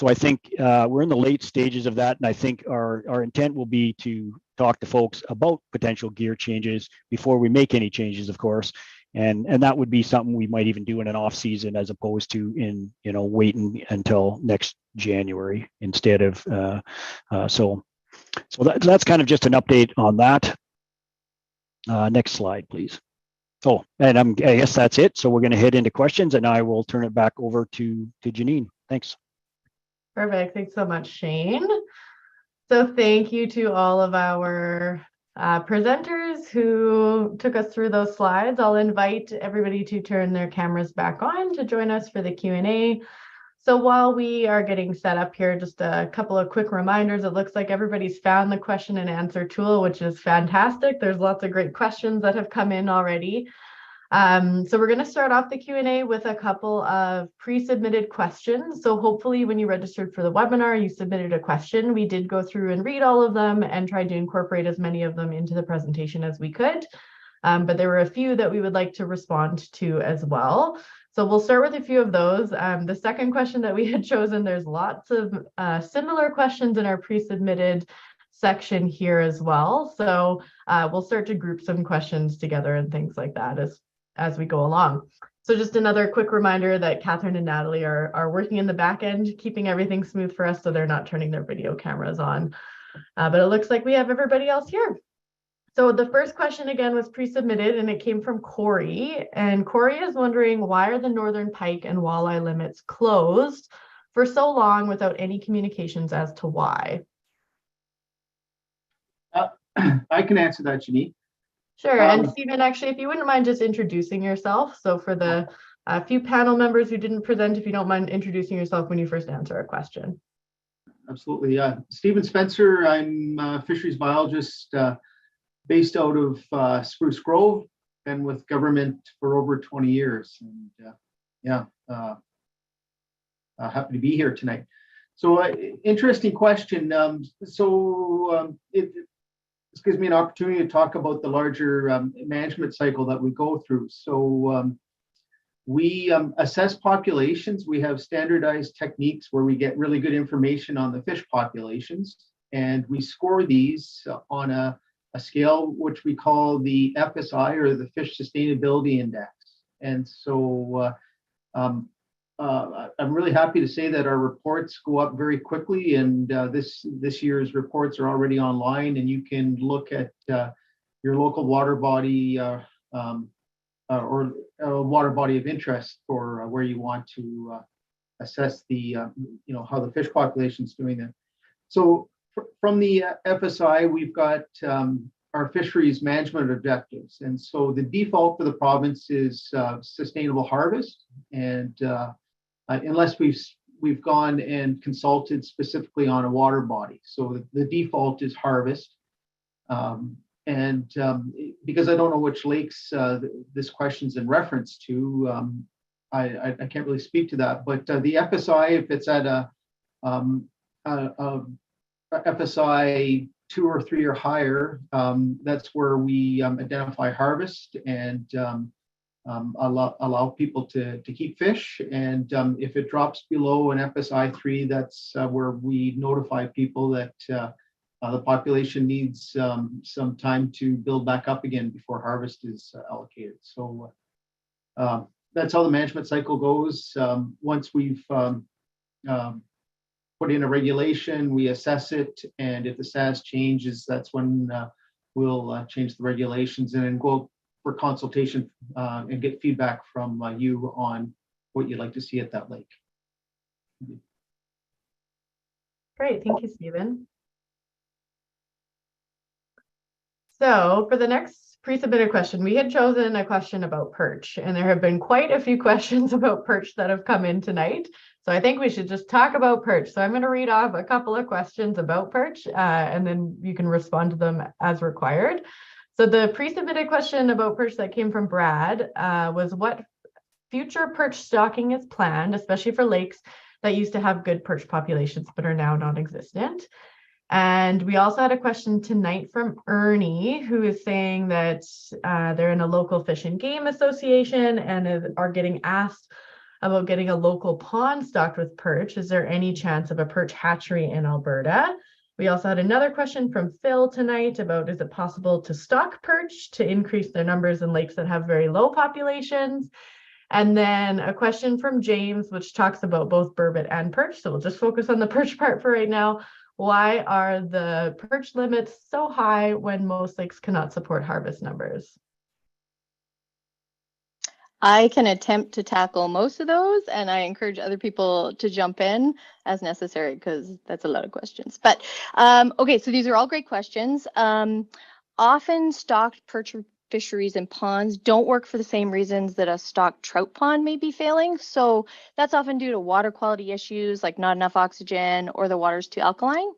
I think we're in the late stages of that, and I think our intent will be to talk to folks about potential gear changes before we make any changes, of course. And that would be something we might even do in an off season, as opposed to in, you know, waiting until next January instead of so that's kind of just an update on that. Next slide, please. Oh, and I guess that's it. So we're going to head into questions, and I will turn it back over to Janine. Thanks. Perfect. Thanks so much, Shane. So thank you to all of our presenters who took us through those slides. I'll invite everybody to turn their cameras back on to join us for the Q&A. So while we are getting set up here, just a couple of quick reminders. It looks like everybody's found the question and answer tool, which is fantastic. There's lots of great questions that have come in already. So we're going to start off the Q&A with a couple of pre-submitted questions. So hopefully when you registered for the webinar, you submitted a question. We did go through and read all of them and tried to incorporate as many of them into the presentation as we could. But there were a few that we would like to respond to as well. So we'll start with a few of those. The second question that we had chosen, there's lots of similar questions in our pre-submitted section here as well. So we'll start to group some questions together and things like that as we go along. So just another quick reminder that Catherine and Natalie are working in the back end, keeping everything smooth for us, so they're not turning their video cameras on. But it looks like we have everybody else here. So the first question again was pre-submitted, and it came from Corey. And Corey is wondering, why are the northern pike and walleye limits closed for so long without any communications as to why? I can answer that, Janine. Sure. And Stephen, actually, if you wouldn't mind just introducing yourself. So for the few panel members who didn't present, if you don't mind introducing yourself when you first answer a question. Absolutely. Stephen Spencer. I'm a fisheries biologist based out of Spruce Grove, been with government for over 20 years. And happy to be here tonight. So interesting question. It gives me an opportunity to talk about the larger management cycle that we go through. So we assess populations. We have standardized techniques where we get really good information on the fish populations, and we score these on a scale which we call the FSI, or the Fish Sustainability Index. And so I'm really happy to say that our reports go up very quickly, and this year's reports are already online, and you can look at your local water body or water body of interest for where you want to assess the how the fish population is doing there. So from the FSI, we've got our fisheries management objectives, and so the default for the province is sustainable harvest, and unless we've gone and consulted specifically on a water body, so the default is harvest. Because I don't know which lakes this question's in reference to, I can't really speak to that. But the FSI, if it's at a FSI 2 or 3 or higher, that's where we identify harvest and allow people to keep fish. And if it drops below an FSI 3, that's where we notify people that the population needs some time to build back up again before harvest is allocated. So that's how the management cycle goes. Once we've put in a regulation, we assess it, and if the status changes, that's when we'll change the regulations and then go for consultation and get feedback from you on what you'd like to see at that lake. Great, thank you, Stephen. So for the next pre-submitted question, we had chosen a question about perch, and there have been quite a few questions about perch that have come in tonight. So I think we should just talk about perch. So I'm going to read off a couple of questions about perch, and then you can respond to them as required. So the pre-submitted question about perch that came from Brad was, what future perch stocking is planned, especially for lakes that used to have good perch populations but are now non-existent? And we also had a question tonight from Ernie, who is saying that they're in a local fish and game association and are getting asked about getting a local pond stocked with perch. Is there any chance of a perch hatchery in Alberta? We also had another question from Phil tonight about, is it possible to stock perch to increase their numbers in lakes that have very low populations? And then a question from James, which talks about both burbot and perch. So we'll just focus on the perch part for right now. Why are the perch limits so high when most lakes cannot support harvest numbers? I can attempt to tackle most of those, and I encourage other people to jump in as necessary because that's a lot of questions. But okay, so these are all great questions. Often stocked perch fisheries and ponds don't work for the same reasons that a stocked trout pond may be failing. So that's often due to water quality issues like not enough oxygen or the water's too alkaline.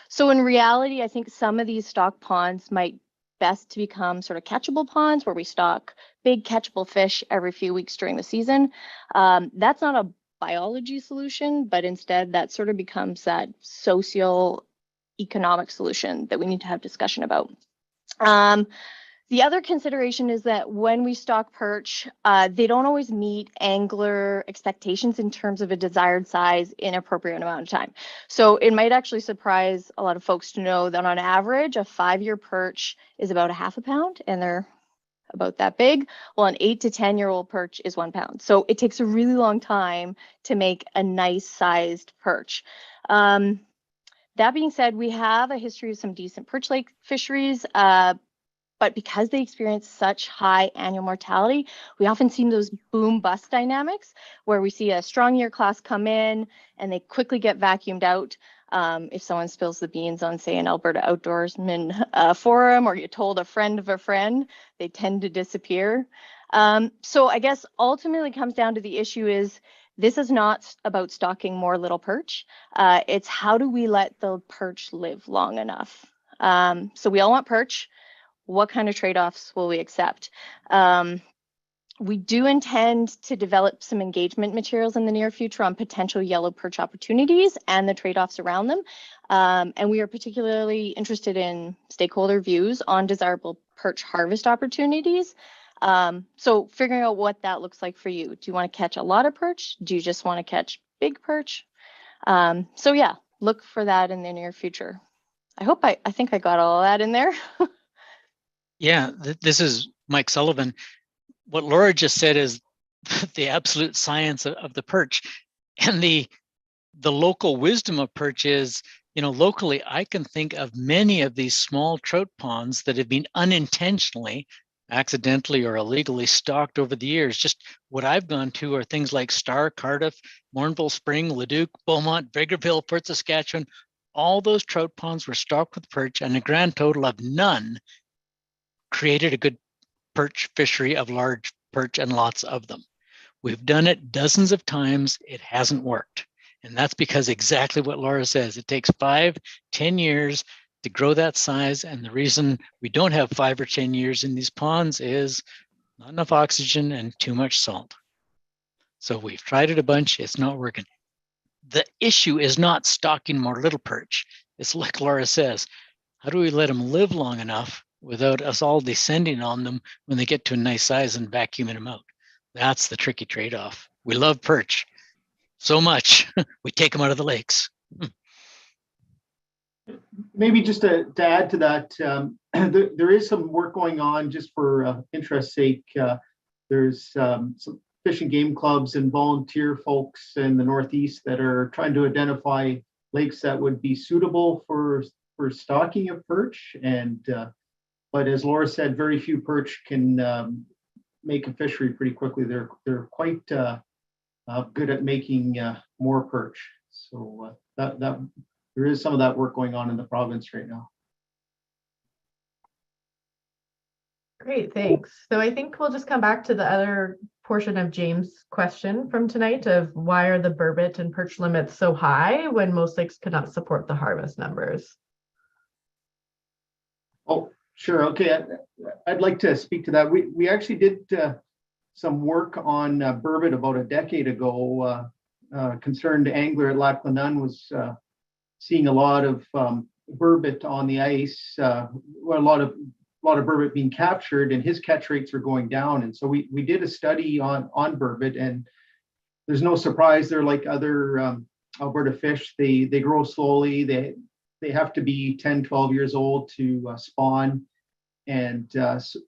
So in reality, I think some of these stocked ponds might best to become sort of catchable ponds where we stock big catchable fish every few weeks during the season. That's not a biology solution, but instead that sort of becomes that socio-economic solution that we need to have discussion about. The other consideration is that when we stock perch, they don't always meet angler expectations in terms of a desired size in appropriate amount of time. So it might actually surprise a lot of folks to know that on average, a 5-year perch is about 1/2 pound, and they're about that big. Well, an 8 to 10-year-old perch is 1 pound. So it takes a really long time to make a nice sized perch. That being said, we have a history of some decent perch lake fisheries, but because they experience such high annual mortality, we often see those boom bust dynamics where we see a strong year class come in and they quickly get vacuumed out. If someone spills the beans on, say, an Alberta Outdoorsman forum, or you told a friend of a friend, they tend to disappear. So I guess ultimately it comes down to the issue is, this is not about stocking more little perch. It's how do we let the perch live long enough? So we all want perch. what kind of trade-offs will we accept? We do intend to develop some engagement materials in the near future on potential yellow perch opportunities and the trade-offs around them. And we are particularly interested in stakeholder views on desirable perch harvest opportunities. So figuring out what that looks like for you. Do you want to catch a lot of perch? Do you just want to catch big perch? So yeah, look for that in the near future. I think I got all of that in there. Yeah, this is Mike Sullivan. What Laura just said is the absolute science of the perch, and the local wisdom of perch is, locally, I can think of many of these small trout ponds that have been unintentionally, accidentally or illegally stocked over the years. Just what I've gone to are things like Star, Cardiff, Mornville Spring, Leduc, Beaumont, Vegreville, Port Saskatchewan. All those trout ponds were stocked with perch, and a grand total of none created a good perch fishery of large perch and lots of them. We've done it dozens of times. It hasn't worked. And that's because exactly what Laura says. It takes 5-10 years to grow that size. And the reason we don't have 5 or 10 years in these ponds is not enough oxygen and too much salt. So we've tried it a bunch. It's not working. The issue is not stocking more little perch. It's like Laura says, how do we let them live long enough without us all descending on them when they get to a nice size and vacuuming them out? That's the tricky trade-off. We love perch so much, we take them out of the lakes. Maybe just to add to that, there is some work going on just for interest's sake. There's some fish and game clubs and volunteer folks in the Northeast that are trying to identify lakes that would be suitable for stocking of perch. And but as Laura said, very few perch can make a fishery pretty quickly. They're quite good at making more perch. So that there is some of that work going on in the province right now. Great, thanks. So I think we'll just come back to the other portion of James' question from tonight of why are the burbot and perch limits so high when most lakes cannot support the harvest numbers? Oh, sure. Okay, I'd like to speak to that. We actually did some work on burbot about a decade ago. Concerned angler at Lac La Nun was seeing a lot of burbot on the ice, a lot of burbot being captured, and his catch rates are going down. And so we did a study on burbot, and there's no surprise they're like other Alberta fish. They grow slowly. They have to be 10, 12 years old to spawn. And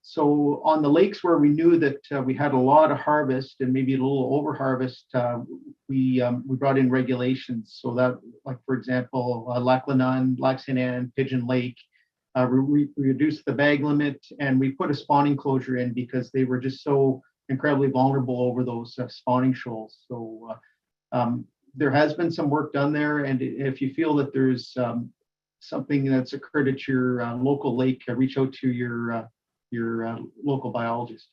so on the lakes where we knew that we had a lot of harvest and maybe a little over harvest, we brought in regulations so that, like, for example, Lac La Nun, Lac Sainte Anne, Pigeon Lake, we reduced the bag limit, and we put a spawning closure in because they were just so incredibly vulnerable over those spawning shoals. So there has been some work done there, and if you feel that there's something that's occurred at your local lake, reach out to your local biologist.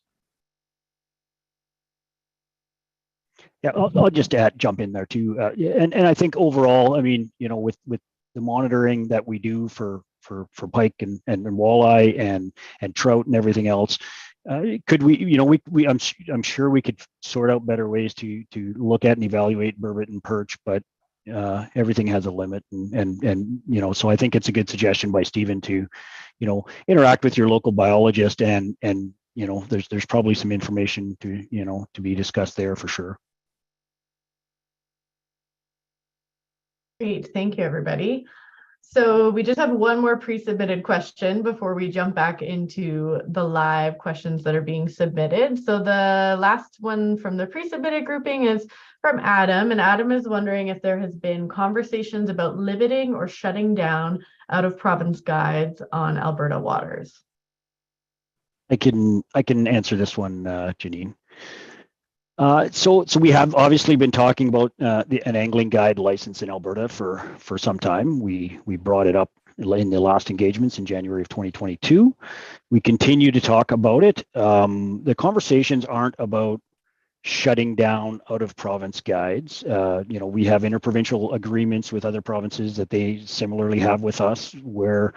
Yeah, I'll just jump in there too. And I think overall, I mean, with the monitoring that we do for pike and walleye and trout and everything else, could we, I'm sure we could sort out better ways to look at and evaluate burbot and perch, but everything has a limit, and so I think it's a good suggestion by Stephen to interact with your local biologist, and there's probably some information to be discussed there for sure. Great, thank you, everybody. So we just have one more pre-submitted question before we jump back into the live questions that are being submitted. So the last one from the pre-submitted grouping is from Adam, and Adam is wondering if there has been conversations about limiting or shutting down out of province guides on Alberta waters. I can answer this one, Janine. So we have obviously been talking about an angling guide license in Alberta for some time. We brought it up in the last engagements in January of 2022. We continue to talk about it. The conversations aren't about shutting down out of province guides. We have interprovincial agreements with other provinces that they similarly have with us, where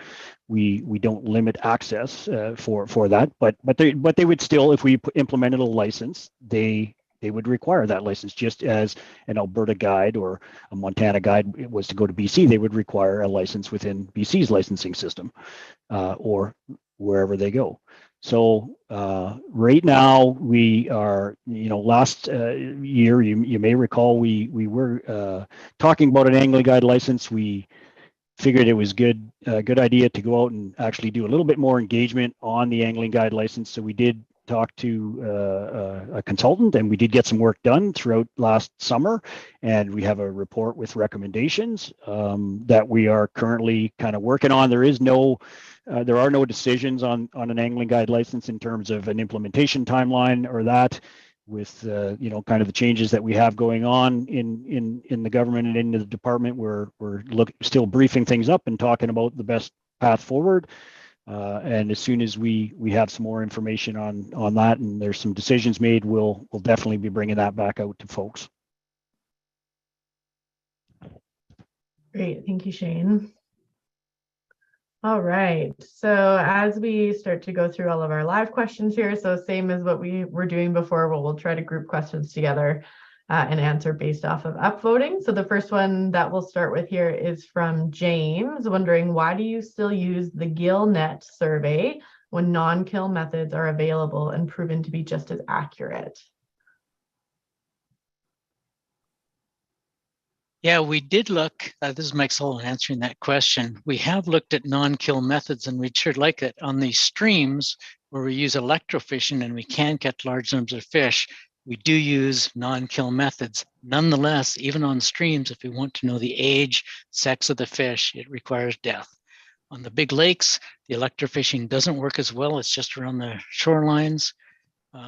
we don't limit access for that. But they would still, if we implemented a license, they would require that license, just as an Alberta guide or a Montana guide was to go to BC, they would require a license within BC's licensing system, or wherever they go. So right now we are, last year, you may recall, we were talking about an angling guide license. We figured it was a good idea to go out and actually do a little bit more engagement on the angling guide license. So we did talk to a consultant, and we did get some work done throughout last summer, and we have a report with recommendations that we are currently kind of working on. There are no decisions on an angling guide license in terms of an implementation timeline or that, with kind of the changes that we have going on in the government and in the department. We're still briefing things up and talking about the best path forward. And as soon as we have some more information on that, and there's some decisions made, we'll definitely be bringing that back out to folks. Great, thank you, Shane. All right, so as we start to go through all of our live questions here, so same as what we were doing before, we'll try to group questions together and answer based off of upvoting. So the first one that we'll start with here is from James, wondering, why do you still use the GillNet survey when non-kill methods are available and proven to be just as accurate? Yeah, we did look, this is Mike Sullivan answering that question. We have looked at non-kill methods, and we'd sure like it on these streams where we use electrofishing and we can catch large numbers of fish. We do use non-kill methods. Nonetheless, even on streams, if we want to know the age, sex of the fish, it requires death. On the big lakes, the electrofishing doesn't work as well. It's just around the shorelines.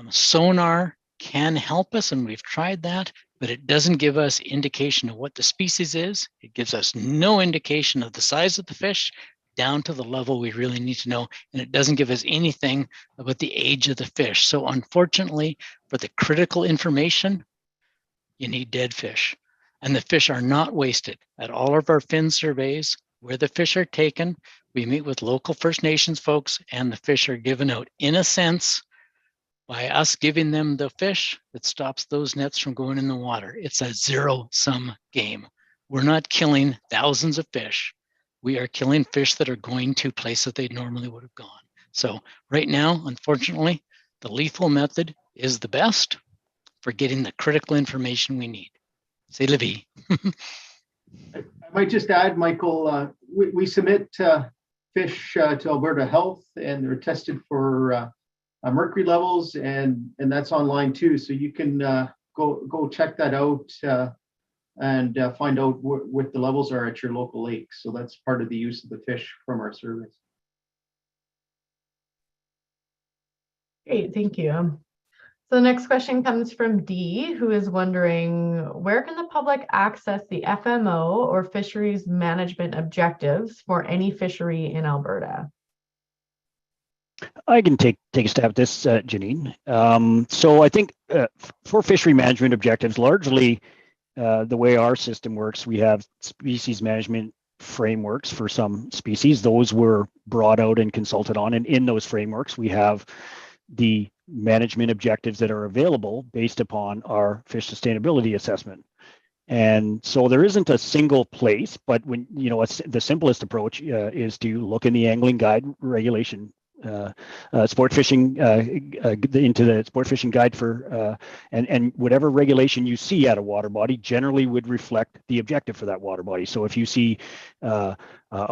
Sonar can help us, and we've tried that, but it doesn't give us indication of what the species is. It gives us no indication of the size of the fish down to the level we really need to know, and it doesn't give us anything about the age of the fish. So unfortunately, for the critical information, you need dead fish. And the fish are not wasted. At all of our fin surveys, where the fish are taken, we meet with local First Nations folks, and the fish are given out, in a sense, by us giving them the fish that stops those nets from going in the water. It's a zero-sum game. We're not killing thousands of fish. We are killing fish that are going to places they normally would have gone. So right now, unfortunately, the lethal method is the best for getting the critical information we need. C'est la vie. I might just add, Michael, we submit fish to Alberta Health, and they're tested for mercury levels, and that's online too. So you can go check that out and find out what the levels are at your local lake. So that's part of the use of the fish from our surveys. Great, thank you. So the next question comes from Dee, who is wondering, where can the public access the FMO or fisheries management objectives for any fishery in Alberta? I can take a stab at this, Janine. So I think for fishery management objectives, largely the way our system works, we have species management frameworks for some species. Those were brought out and consulted on, and in those frameworks, we have the management objectives that are available based upon our fish sustainability assessment. And so there isn't a single place, but when the simplest approach is to look in the angling guide regulation, sport fishing, into the sport fishing guide for and whatever regulation you see at a water body generally would reflect the objective for that water body. So if you see a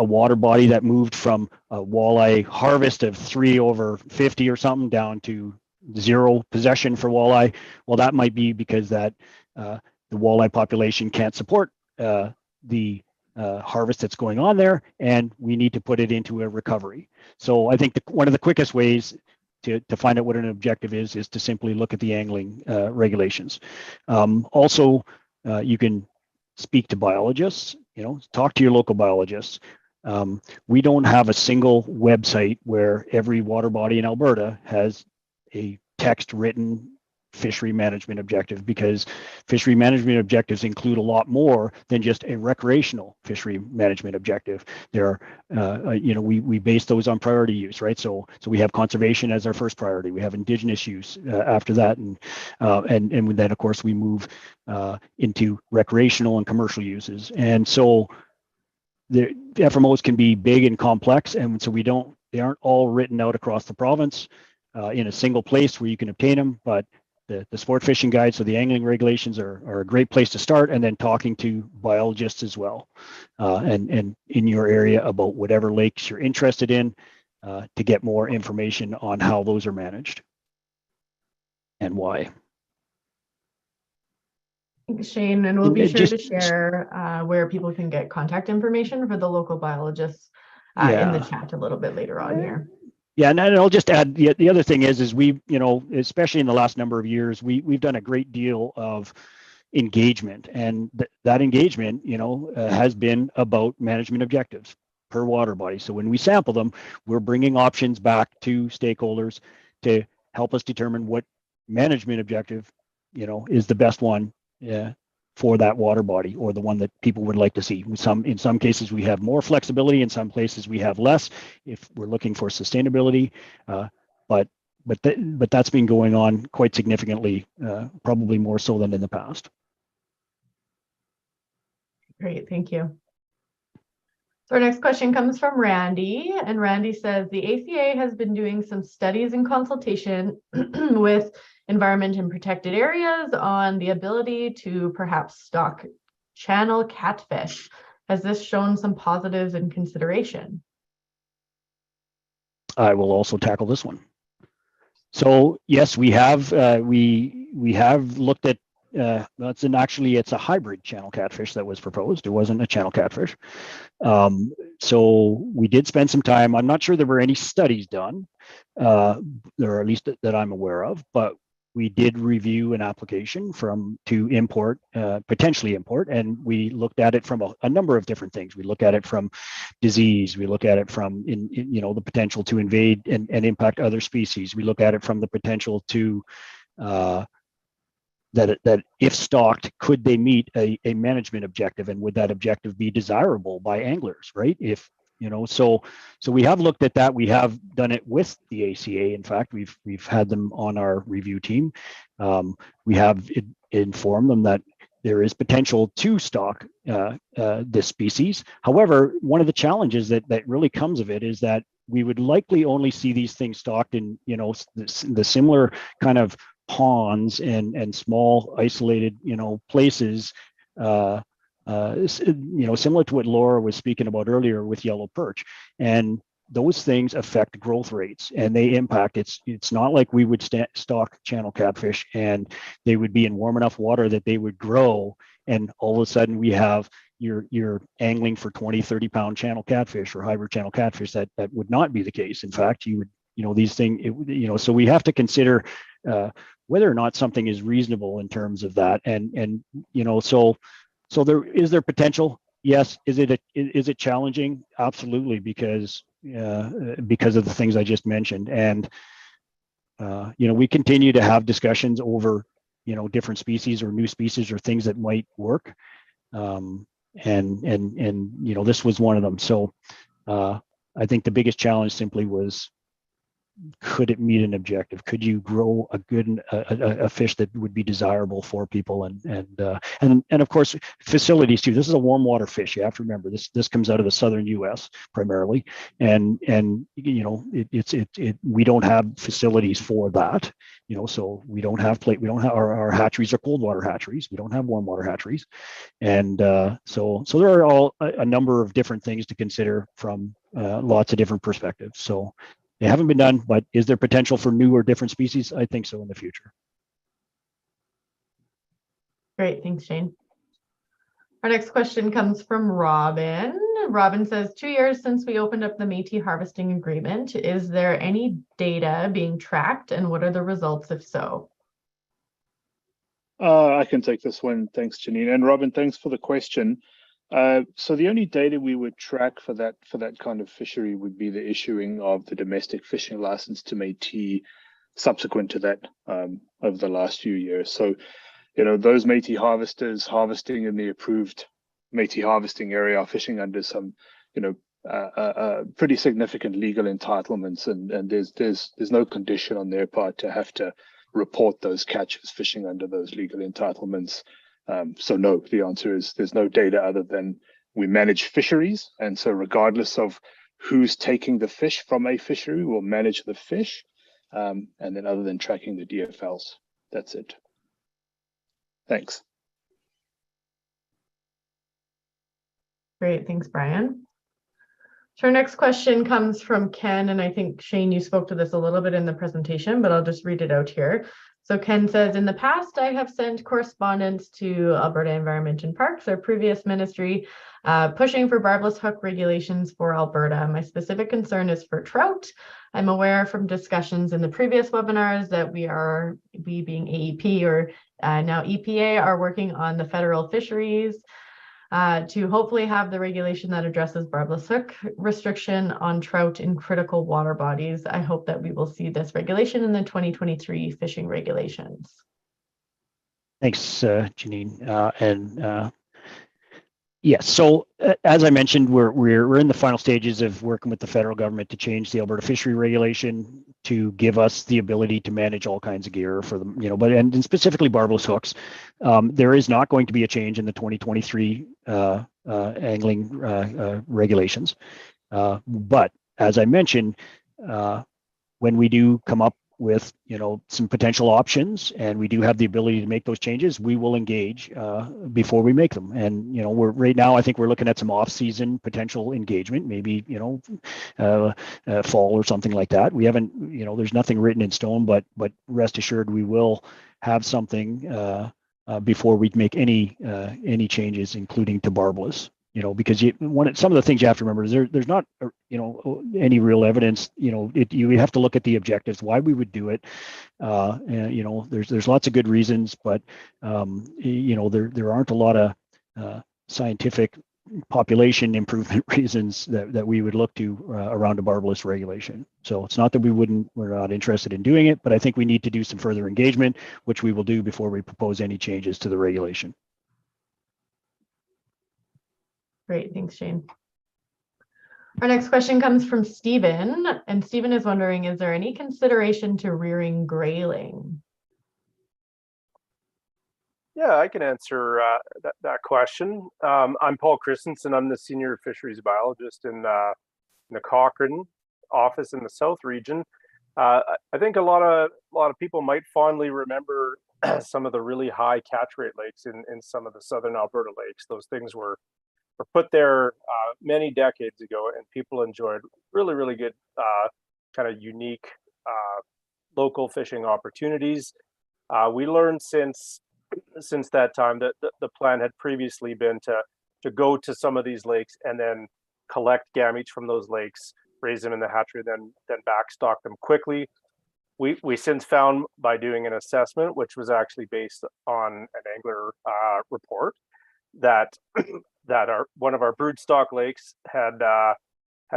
water body that moved from a walleye harvest of 3/50 or something down to 0 possession for walleye, well, that might be because that the walleye population can't support the harvest that's going on there, and we need to put it into a recovery. So I think one of the quickest ways to find out what an objective is to simply look at the angling regulations. Also, you can speak to biologists, talk to your local biologists. We don't have a single website where every water body in Alberta has a text written fishery management objective, because fishery management objectives include a lot more than just a recreational fishery management objective. There are, we base those on priority use, right? So we have conservation as our first priority. We have indigenous use after that, and then of course we move into recreational and commercial uses. And so the FMOs can be big and complex, and so they aren't all written out across the province in a single place where you can obtain them, but the sport fishing guides, so the angling regulations are a great place to start, and then talking to biologists as well, and in your area about whatever lakes you're interested in to get more information on how those are managed and why. Thanks, Shane, and we'll be sure Just to share where people can get contact information for the local biologists in the chat a little bit later on here. Yeah, and I'll just add, the other thing is we, especially in the last number of years, we've done a great deal of engagement, and that engagement, has been about management objectives per water body. So when we sample them, we're bringing options back to stakeholders to help us determine what management objective, is the best one for that water body, or the one that people would like to see. In some cases we have more flexibility, in some places we have less if we're looking for sustainability, but that's been going on quite significantly, probably more so than in the past. Great, thank you. So our next question comes from Randy, and Randy says the ACA has been doing some studies and consultation with environment and protected areas on the ability to perhaps stock channel catfish. Has this shown some positives in consideration? I will also tackle this one. So yes, we have looked at it's a hybrid channel catfish that was proposed. It wasn't a channel catfish. So we did spend some time. I'm not sure there were any studies done, or at least that I'm aware of, but we did review an application to import, potentially import, and we looked at it from a number of different things. We look at it from disease. We look at it from the potential to invade and impact other species. We look at it from the potential to that if stocked, could they meet a management objective, and would that objective be desirable by anglers, right? So we have looked at that. We have done it with the ACA. In fact, we've had them on our review team. We have informed them that there is potential to stock this species. However, one of the challenges that really comes of it is that we would likely only see these things stocked in the similar kind of ponds and small isolated places, similar to what Laura was speaking about earlier with yellow perch. And those things affect growth rates, and they impact. It's not like we would stock channel catfish and they would be in warm enough water that they would grow, and all of a sudden we have you're angling for 20-30 pound channel catfish or hybrid channel catfish. That would not be the case. In fact, you would these things, so we have to consider whether or not something is reasonable in terms of that. And so there potential? Yes. Is it challenging? Absolutely, because of the things I just mentioned. And we continue to have discussions over different species or new species or things that might work. And this was one of them. So I think the biggest challenge simply was, could it meet an objective? Could you grow a fish that would be desirable for people? And of course, facilities too. This is a warm water fish. You have to remember this comes out of the southern U.S. primarily, and we don't have facilities for that. So we don't have our hatcheries are cold water hatcheries. We don't have warm water hatcheries, and so there are all a number of different things to consider from lots of different perspectives. So they haven't been done, but is there potential for new or different species? I think so in the future. Great, thanks, Shane. Our next question comes from Robin. Robin says, 2 years since we opened up the Métis harvesting agreement, is there any data being tracked, and what are the results if so? I can take this one. Thanks, Janine. And Robin, thanks for the question. So the only data we would track for that kind of fishery would be the issuing of the domestic fishing license to Métis subsequent to that over the last few years. So, those Métis harvesters harvesting in the approved Métis harvesting area are fishing under some, pretty significant legal entitlements, and there's no condition on their part to have to report those catches fishing under those legal entitlements. So no, the answer is there's no data other than we manage fisheries, and so regardless of who's taking the fish from a fishery, we'll manage the fish, and then other than tracking the DFLs, that's it. Thanks. Great, thanks, Brian. So our next question comes from Ken, and I think Shane, you spoke to this a little bit in the presentation, but I'll just read it out here. So Ken says, in the past, I have sent correspondence to Alberta Environment and Parks, our previous ministry, pushing for barbless hook regulations for Alberta. My specific concern is for trout. I'm aware from discussions in the previous webinars that we being AEP or now EPA are working on the federal fisheries to hopefully have the regulation that addresses barbless hook restriction on trout in critical water bodies. I hope that we will see this regulation in the 2023 fishing regulations. Thanks, Janine. Yes, so as I mentioned, we're in the final stages of working with the federal government to change the Alberta fishery regulation to give us the ability to manage all kinds of gear for them, and specifically barbless hooks. There is not going to be a change in the 2023 angling regulations, but as I mentioned, when we do come up with some potential options and we do have the ability to make those changes, we will engage before we make them. And we're right now, I think we're looking at some off-season potential engagement, maybe fall or something like that. We haven't, there's nothing written in stone, but rest assured we will have something before we make any changes, including to barbless. Because some of the things you have to remember is there's not, any real evidence. You have to look at the objectives, why we would do it. And, there's lots of good reasons, but there aren't a lot of scientific population improvement reasons that we would look to around a barbless regulation. So it's not that we're not interested in doing it, but I think we need to do some further engagement, which we will do before we propose any changes to the regulation. Great, thanks, Shane. Our next question comes from Stephen, and Stephen is wondering, is there any consideration to rearing grayling? Yeah, I can answer that question. I'm Paul Christensen. I'm the senior fisheries biologist in the Cochrane office in the South region. I think a lot of people might fondly remember some of the really high catch rate lakes in some of the southern Alberta lakes. Those things were put there many decades ago, and people enjoyed really, really good kind of unique local fishing opportunities. We learned since that time that the plan had previously been to go to some of these lakes and then collect gametes from those lakes, raise them in the hatchery, then backstock them quickly. We since found by doing an assessment, which was actually based on an angler report, that one of our broodstock lakes had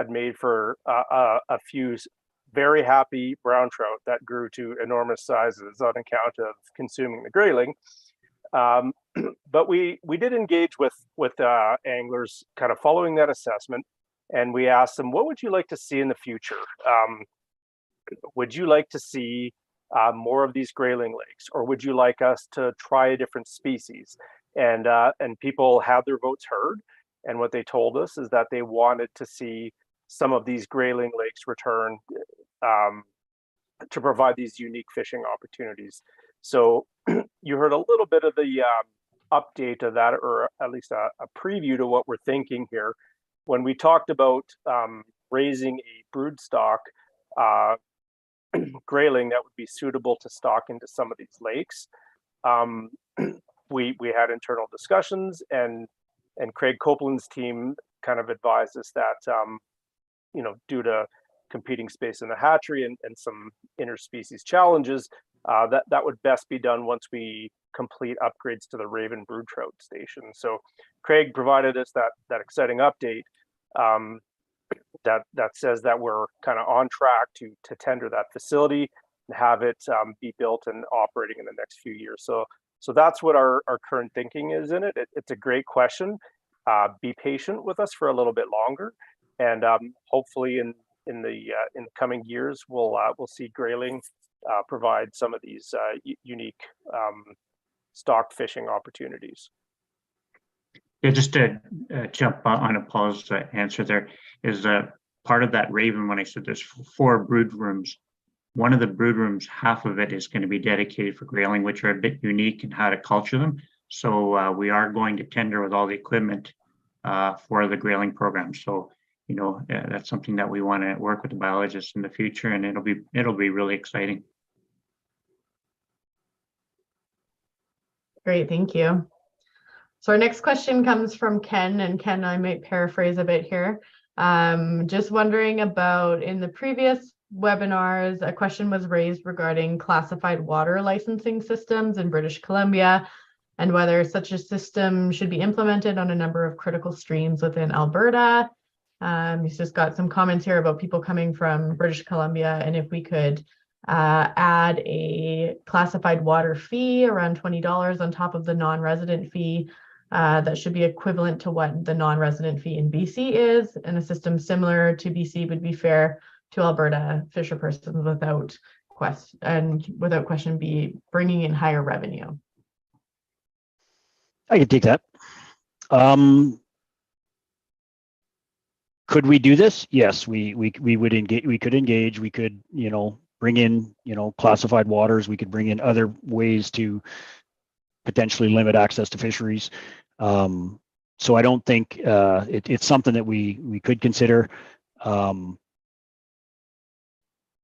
made for a few very happy brown trout that grew to enormous sizes on account of consuming the grayling. But we did engage with anglers kind of following that assessment, and we asked them, what would you like to see in the future? Would you like to see more of these grayling lakes, or would you like us to try a different species? And people had their votes heard, and what they told us is that they wanted to see some of these grayling lakes return to provide these unique fishing opportunities. So you heard a little bit of the update of that, or at least a preview to what we're thinking here. When we talked about raising a broodstock grayling that would be suitable to stock into some of these lakes, we had internal discussions, and Craig Copeland's team kind of advised us that due to competing space in the hatchery and some interspecies challenges, that would best be done once we complete upgrades to the Raven brood trout station. So Craig provided us that exciting update that says that we're kind of on track to tender that facility. have it be built and operating in the next few years. So that's what our current thinking is in it. It's a great question. Be patient with us for a little bit longer, and hopefully in the coming years we'll see grayling provide some of these unique stocked fishing opportunities. Yeah, just to jump on Paul's answer, there is part of that Raven when I said there's 4 brood rooms. One of the brood rooms, half of it is going to be dedicated for grayling, which are a bit unique in how to culture them. So we are going to tender with all the equipment for the grayling program. So, you know, that's something that we want to work with the biologists in the future, and it'll be really exciting. Great, thank you. So our next question comes from Ken, and Ken, I might paraphrase a bit here. Just wondering about, in the previous webinars, a question was raised regarding classified water licensing systems in British Columbia and whether such a system should be implemented on a number of critical streams within Alberta. He's just got some comments here about people coming from British Columbia, and if we could add a classified water fee around $20 on top of the non-resident fee that should be equivalent to what the non-resident fee in BC is, and a system similar to BC would be fair to Alberta fisher persons without question be bringing in higher revenue. I can take that. Could we do this? Yes, we would engage. We could engage. We could, you know, bring in, you know, classified waters. We could bring in other ways to potentially limit access to fisheries. So I don't think it's something that we could consider.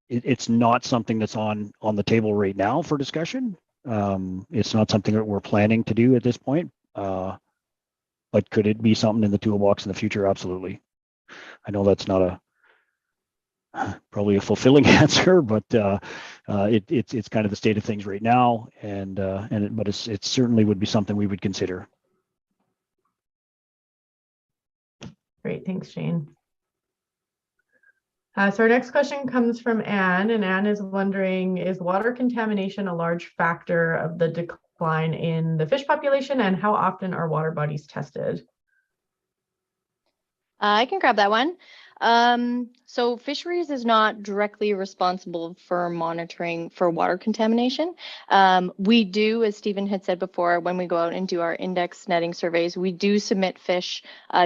It's not something that's on the table right now for discussion. It's not something that we're planning to do at this point. But could it be something in the toolbox in the future? Absolutely. I know that's not probably a fulfilling answer, but it's kind of the state of things right now, but it certainly would be something we would consider. Great, thanks, Shane. So our next question comes from Anne, and Anne is wondering, is water contamination a large factor of the decline in the fish population, and how often are water bodies tested? I can grab that one. So Fisheries is not directly responsible for monitoring for water contamination. We do, as Stephen had said before, when we go out and do our index netting surveys, we do submit fish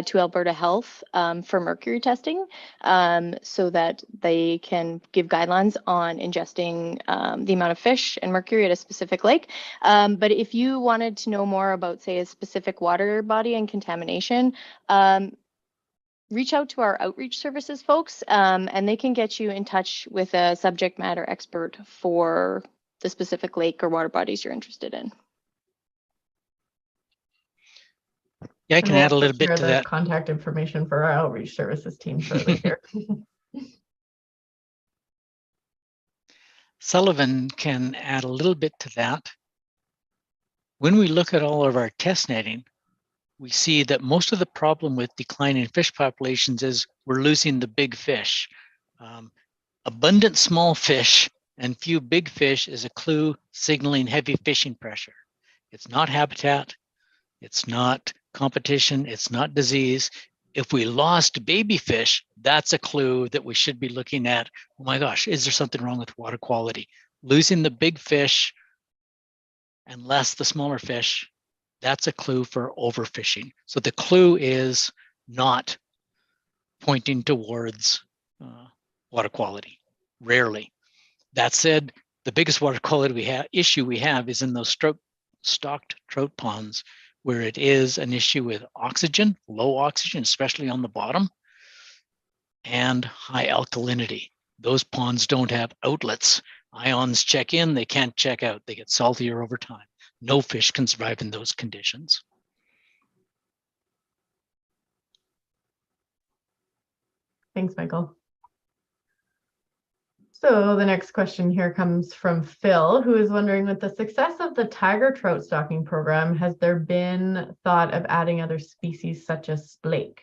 to Alberta Health for mercury testing so that they can give guidelines on ingesting the amount of fish and mercury at a specific lake. But if you wanted to know more about, say, a specific water body and contamination, reach out to our outreach services folks, and they can get you in touch with a subject matter expert for the specific lake or water bodies you're interested in. Yeah, I can add a little bit to the that. Contact information for our outreach services team shortly here. Sullivan can add a little bit to that. When we look at all of our test netting, we see that most of the problem with declining fish populations is we're losing the big fish. Abundant small fish and few big fish is a clue signaling heavy fishing pressure. It's not habitat, it's not competition, it's not disease. If we lost baby fish, that's a clue that we should be looking at. Oh my gosh, is there something wrong with water quality? Losing the big fish and less the smaller fish, that's a clue for overfishing. So the clue is not pointing towards water quality, rarely. That said, the biggest water quality issue we have is in those stocked trout ponds, where it is an issue with oxygen, low oxygen, especially on the bottom, and high alkalinity. Those ponds don't have outlets. Ions check in, they can't check out. They get saltier over time. No fish can survive in those conditions. Thanks, Michael. So the next question here comes from Phil, who is wondering, with the success of the tiger trout stocking program, has there been thought of adding other species such as flake?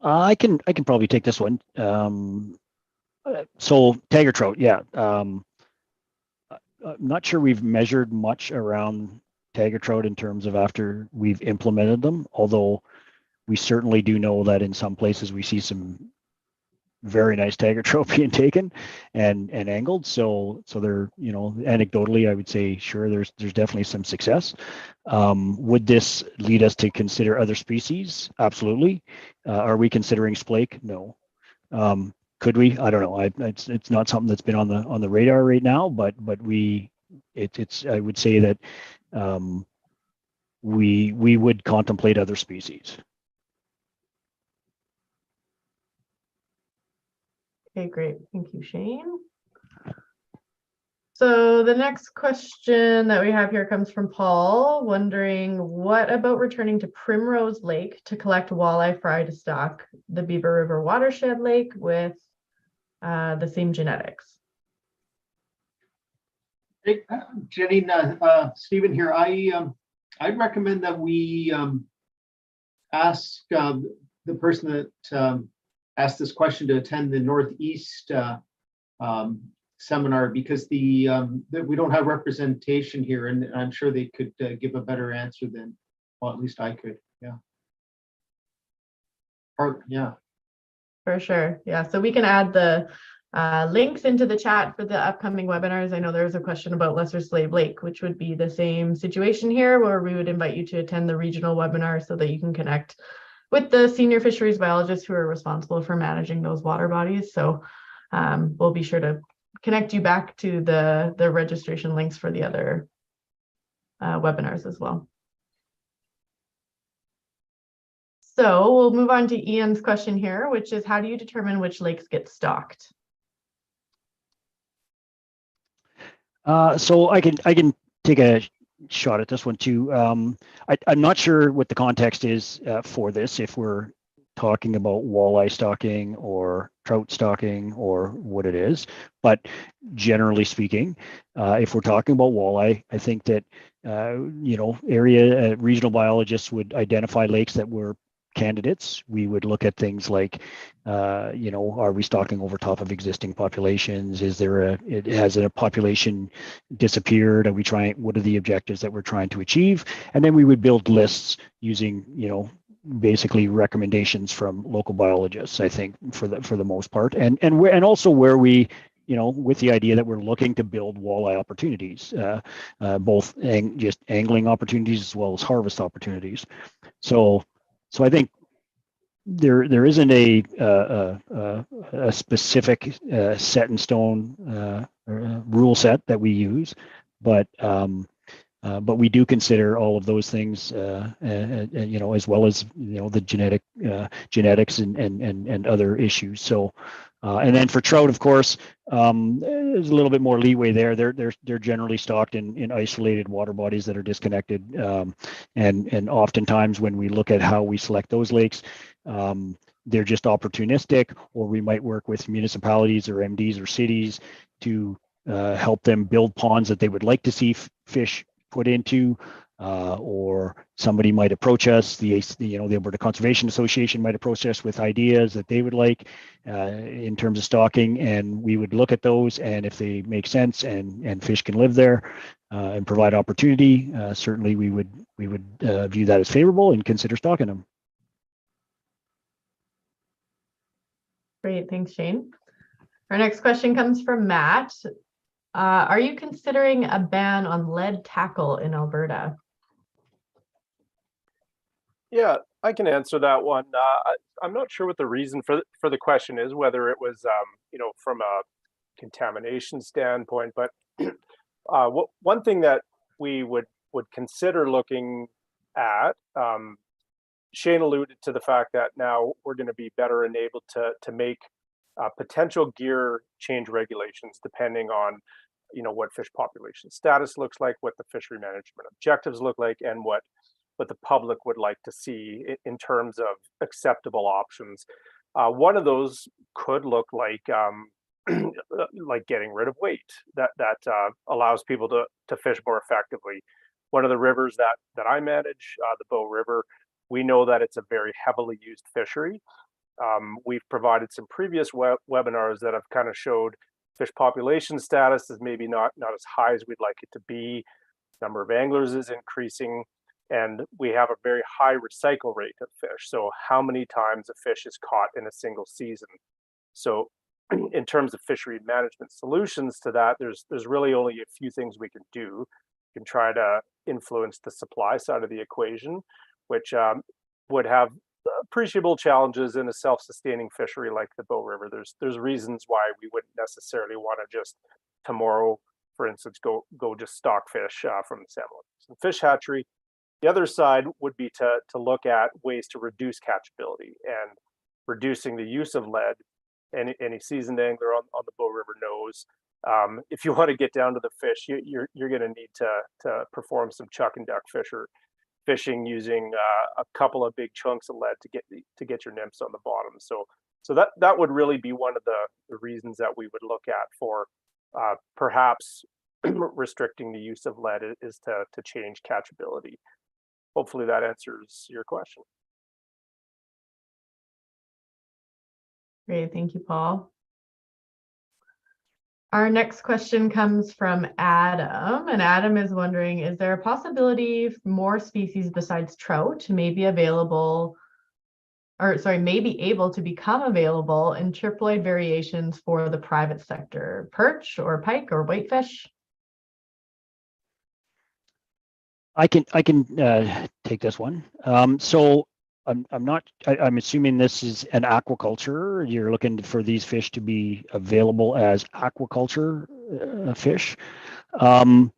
I can probably take this one. So tiger trout, yeah. I'm not sure we've measured much around tiger trout in terms of after we've implemented them, although we certainly do know that in some places we see some very nice tiger trout being taken and angled. So they're, anecdotally, I would say, sure, there's definitely some success. Would this lead us to consider other species? Absolutely. Are we considering splake? No. Could we? I don't know. It's not something that's been on the radar right now, but it's I would say that we would contemplate other species. Okay, great. Thank you, Shane. So the next question that we have here comes from Paul, wondering what about returning to Primrose Lake to collect walleye fry to stock the Beaver River watershed lake with the same genetics? Hey, Jenny, Stephen here. I'd recommend that we ask the person that asked this question to attend the Northeast seminar, because we don't have representation here, and I'm sure they could give a better answer than, well, at least I could. Yeah. Yeah. For sure. Yeah. So we can add the links into the chat for the upcoming webinars. I know there's a question about Lesser Slave Lake, which would be the same situation here, where we would invite you to attend the regional webinar so that you can connect with the senior fisheries biologists who are responsible for managing those water bodies. So we'll be sure to connect you back to the registration links for the other webinars as well. So we'll move on to Ian's question here, which is, how do you determine which lakes get stocked? So I can take a shot at this one too. I'm not sure what the context is for this, if we're talking about walleye stocking or trout stocking or what it is. But generally speaking, if we're talking about walleye, I think that area regional biologists would identify lakes that were candidates. We would look at things like, are we stocking over top of existing populations? Has a population disappeared? Are we trying? What are the objectives that we're trying to achieve? And then we would build lists using, basically recommendations from local biologists, I think, for the most part, and also where we, with the idea that we're looking to build walleye opportunities, both just angling opportunities as well as harvest opportunities. So I think there isn't a specific set in stone rule set that we use, but we do consider all of those things, as well as the genetics and other issues. So, and then for trout, of course, there's a little bit more leeway there. They're generally stocked in isolated water bodies that are disconnected, and oftentimes when we look at how we select those lakes, they're just opportunistic, or we might work with municipalities or MDs or cities to help them build ponds that they would like to see fish put into, or somebody might approach us, the Alberta Conservation Association might approach us with ideas that they would like in terms of stocking, and we would look at those, and if they make sense and fish can live there and provide opportunity, certainly we would view that as favorable and consider stocking them. Great, thanks, Shane. Our next question comes from Matt. Are you considering a ban on lead tackle in Alberta? Yeah, I can answer that one. I'm not sure what the reason for the question is, whether it was, from a contamination standpoint, but one thing that we would consider looking at, Shane alluded to the fact that now we're going to be better enabled to make potential gear change regulations depending on, what fish population status looks like, what the fishery management objectives look like, and what the public would like to see in terms of acceptable options. One of those could look like like getting rid of weight that allows people to fish more effectively. One of the rivers that I manage, the Bow River, we know that it's a very heavily used fishery. We've provided some previous webinars that have kind of showed fish population status is maybe not as high as we'd like it to be. Number of anglers is increasing, and we have a very high recycle rate of fish. So how many times a fish is caught in a single season? So in terms of fishery management solutions to that, there's really only a few things we can do. We can try to influence the supply side of the equation, which would have appreciable challenges in a self-sustaining fishery like the Bow River. There's reasons why we wouldn't necessarily want to just tomorrow, for instance, go just stock fish from the salmon. So the fish hatchery. The other side would be to look at ways to reduce catchability and reducing the use of lead. Any seasoned angler on the Bow River knows if you want to get down to the fish, you're going to need to perform some chuck and duck fishing using a couple of big chunks of lead to get your nymphs on the bottom. So that would really be one of the reasons that we would look at for perhaps restricting the use of lead is to change catchability. Hopefully that answers your question. Great, thank you, Paul. Our next question comes from Adam, and Adam is wondering, is there a possibility more species besides trout may be able to become available in triploid variations for the private sector, perch or pike or whitefish? I can take this one. So I'm assuming this is an aquaculture. You're looking for these fish to be available as aquaculture fish. I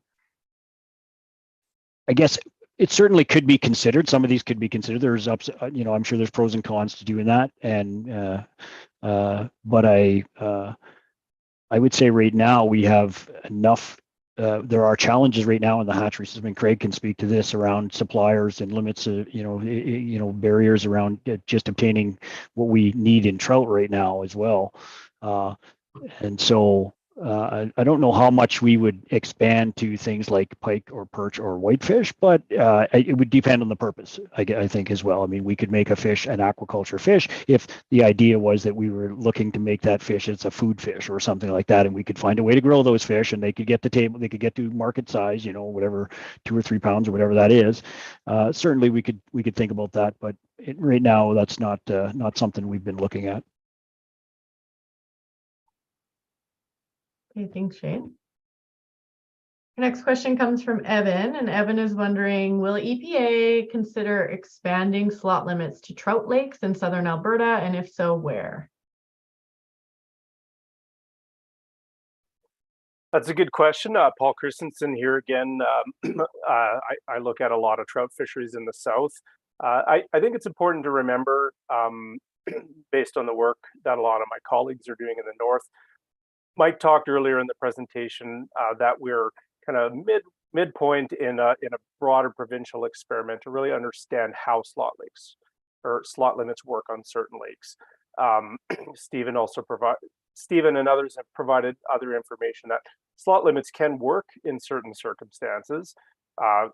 guess it certainly could be considered. Some of these could be considered. There's I'm sure there's pros and cons to doing that. And but I would say right now we have enough. There are challenges right now in the hatchery system, and Craig can speak to this around suppliers and limits, barriers around just obtaining what we need in trout right now as well. And so I don't know how much we would expand to things like pike or perch or whitefish, but it would depend on the purpose, I think, as well. I mean, we could make a fish an aquaculture fish if the idea was that we were looking to make that fish as a food fish or something like that, and we could find a way to grow those fish and they could get to table, they could get to market size, whatever, 2 or 3 pounds or whatever that is. Certainly we could think about that, but right now that's not something we've been looking at. Okay, thanks, Shane. The next question comes from Evan, and Evan is wondering, will EPA consider expanding slot limits to trout lakes in southern Alberta, and if so, where? That's a good question. Paul Christensen here again. I look at a lot of trout fisheries in the south. I think it's important to remember, based on the work that a lot of my colleagues are doing in the north. Mike talked earlier in the presentation that we're kind of midpoint in a broader provincial experiment to really understand how slot lakes or slot limits work on certain lakes. Stephen and others have provided other information that slot limits can work in certain circumstances.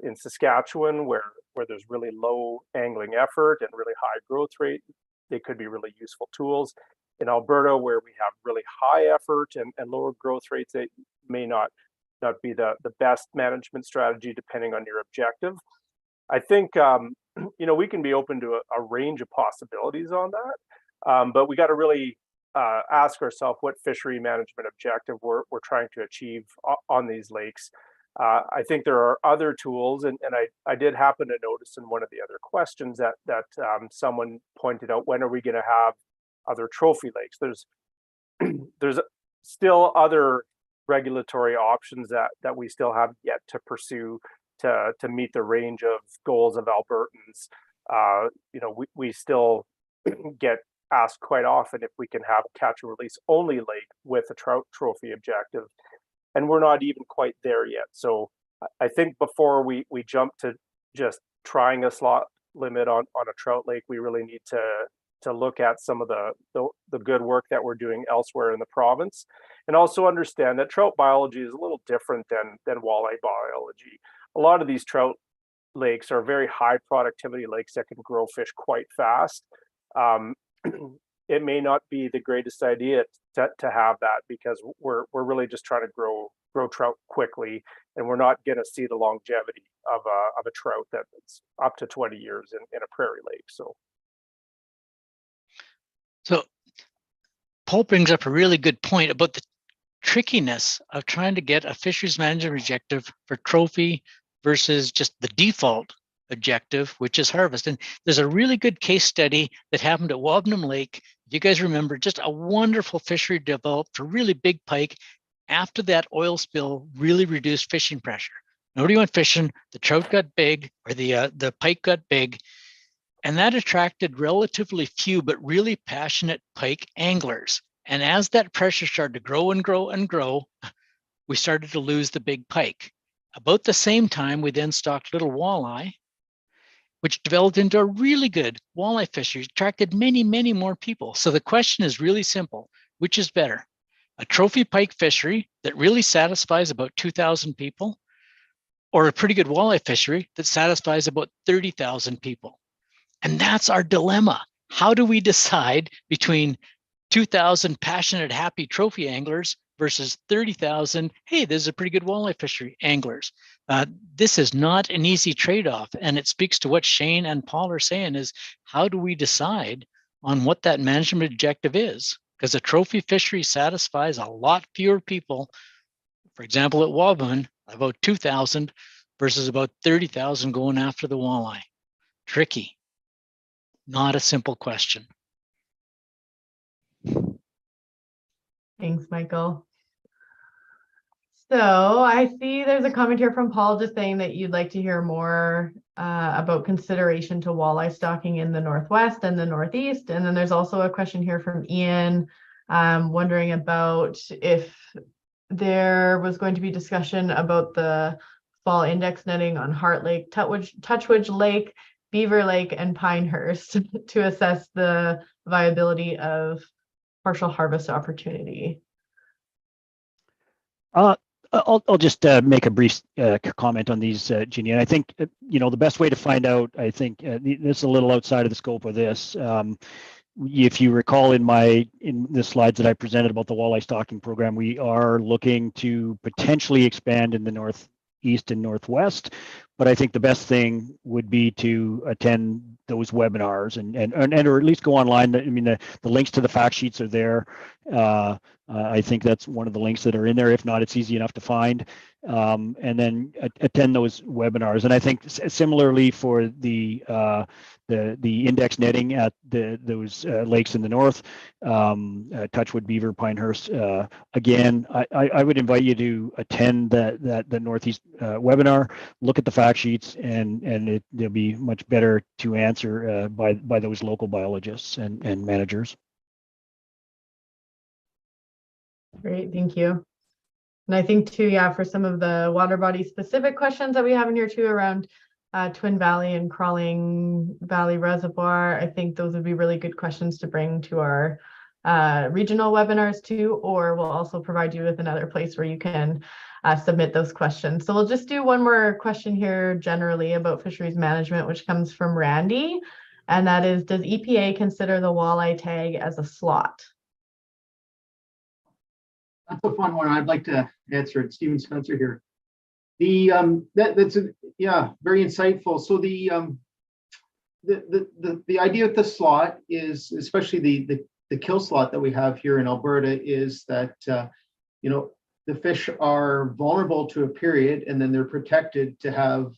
In Saskatchewan, where there's really low angling effort and really high growth rate, they could be really useful tools. In Alberta, where we have really high effort and lower growth rates, it may not be the best management strategy depending on your objective. I think we can be open to a range of possibilities on that, but we got to really ask ourselves what fishery management objective we're trying to achieve on these lakes. I think there are other tools, and I did happen to notice in one of the other questions that someone pointed out, when are we going to have other trophy lakes? There's still other regulatory options that we still have yet to pursue to meet the range of goals of Albertans. We still get asked quite often if we can have a catch and release only lake with a trout trophy objective, and we're not even quite there yet. So I think before we jump to just trying a slot limit on a trout lake, we really need to look at some of the good work that we're doing elsewhere in the province, and also understand that trout biology is a little different than walleye biology. A lot of these trout lakes are very high productivity lakes that can grow fish quite fast. it may not be the greatest idea to have that, because we're really just trying to grow trout quickly, and we're not going to see the longevity of a trout that's up to 20 years in a prairie lake. So Paul brings up a really good point about the trickiness of trying to get a fisheries management objective for trophy versus just the default objective, which is harvest. And there's a really good case study that happened at Wabanum Lake. If you guys remember, just a wonderful fishery developed for really big pike after that oil spill really reduced fishing pressure. Nobody went fishing, the trout got big, or the pike got big, and that attracted relatively few but really passionate pike anglers. And as that pressure started to grow and grow and grow, we started to lose the big pike. About the same time, we then stocked little walleye, which developed into a really good walleye fishery, attracted many, many more people. So the question is really simple: which is better? A trophy pike fishery that really satisfies about 2,000 people, or a pretty good walleye fishery that satisfies about 30,000 people? And that's our dilemma. How do we decide between 2,000 passionate, happy trophy anglers versus 30,000, hey, this is a pretty good walleye fishery anglers? This is not an easy trade-off. And it speaks to what Shane and Paul are saying is, how do we decide on what that management objective is? Because a trophy fishery satisfies a lot fewer people. For example, at Waban, about 2,000 versus about 30,000 going after the walleye. Tricky. Not a simple question. Thanks, Michael. So I see there's a comment here from Paul just saying that you'd like to hear more about consideration to walleye stocking in the Northwest and the Northeast. And then there's also a question here from Ian wondering about if there was going to be discussion about the fall index netting on Heart Lake, Touchwood Lake, Beaver Lake, and Pinehurst to assess the viability of partial harvest opportunity. I'll just make a brief comment on these, Ginny. And I think, the best way to find out, I think this is a little outside of the scope of this. If you recall in the slides that I presented about the walleye stocking program, we are looking to potentially expand in the Northeast and Northwest. But I think the best thing would be to attend those webinars and or at least go online. I mean, the links to the fact sheets are there. I think that's one of the links that are in there. If not, it's easy enough to find. And then attend those webinars. And I think similarly for the index netting at those lakes in the north, Touchwood, Beaver, Pinehurst. Again, I would invite you to attend the Northeast webinar, look at the fact sheets, and they'll be much better to answer by those local biologists and managers. Great, thank you. And I think too, yeah, for some of the water body specific questions that we have in here too around Twin Valley and Crawling Valley Reservoir, I think those would be really good questions to bring to our regional webinars too, or we'll also provide you with another place where you can submit those questions. So we'll just do one more question here generally about fisheries management, which comes from Randy. And that is, does EPA consider the walleye tag as a slot? That's a fun one. I'd like to answer it. Stephen Spencer here. That's very insightful. So the idea with the slot is, especially the kill slot that we have here in Alberta, is that the fish are vulnerable to a period, and then they're protected to have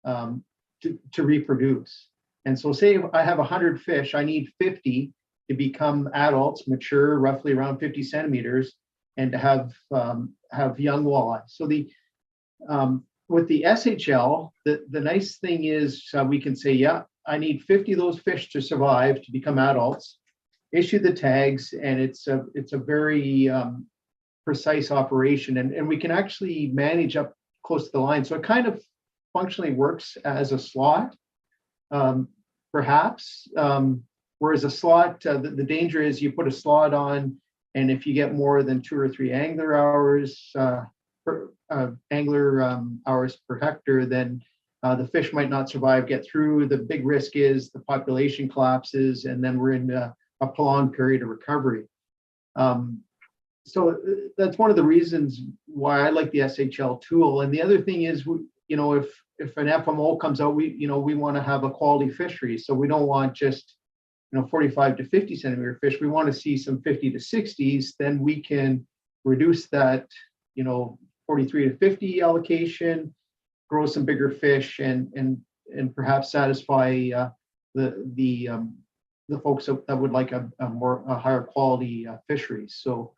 to reproduce. And so, say if I have 100 fish, I need 50 to become adults, mature, roughly around 50 centimeters. And to have young walleye. So with the SHL, the nice thing is we can say, yeah, I need 50 of those fish to survive to become adults. Issue the tags, and it's a very precise operation, and we can actually manage up close to the line. So it kind of functionally works as a slot, perhaps. Whereas a slot, the danger is you put a slot on. And if you get more than 2 or 3 angler hours per hectare, then the fish might not survive, get through. The big risk is the population collapses, and then we're in a a prolonged period of recovery. So that's one of the reasons why I like the SHL tool. And the other thing is, you know, if an FMO comes out, we want to have a quality fishery. So we don't want just, you know, 45 to 50 centimeter fish. We want to see some 50 to 60s. Then we can reduce that, you know, 43 to 50 allocation, grow some bigger fish, and perhaps satisfy the folks that would like a higher quality fisheries. So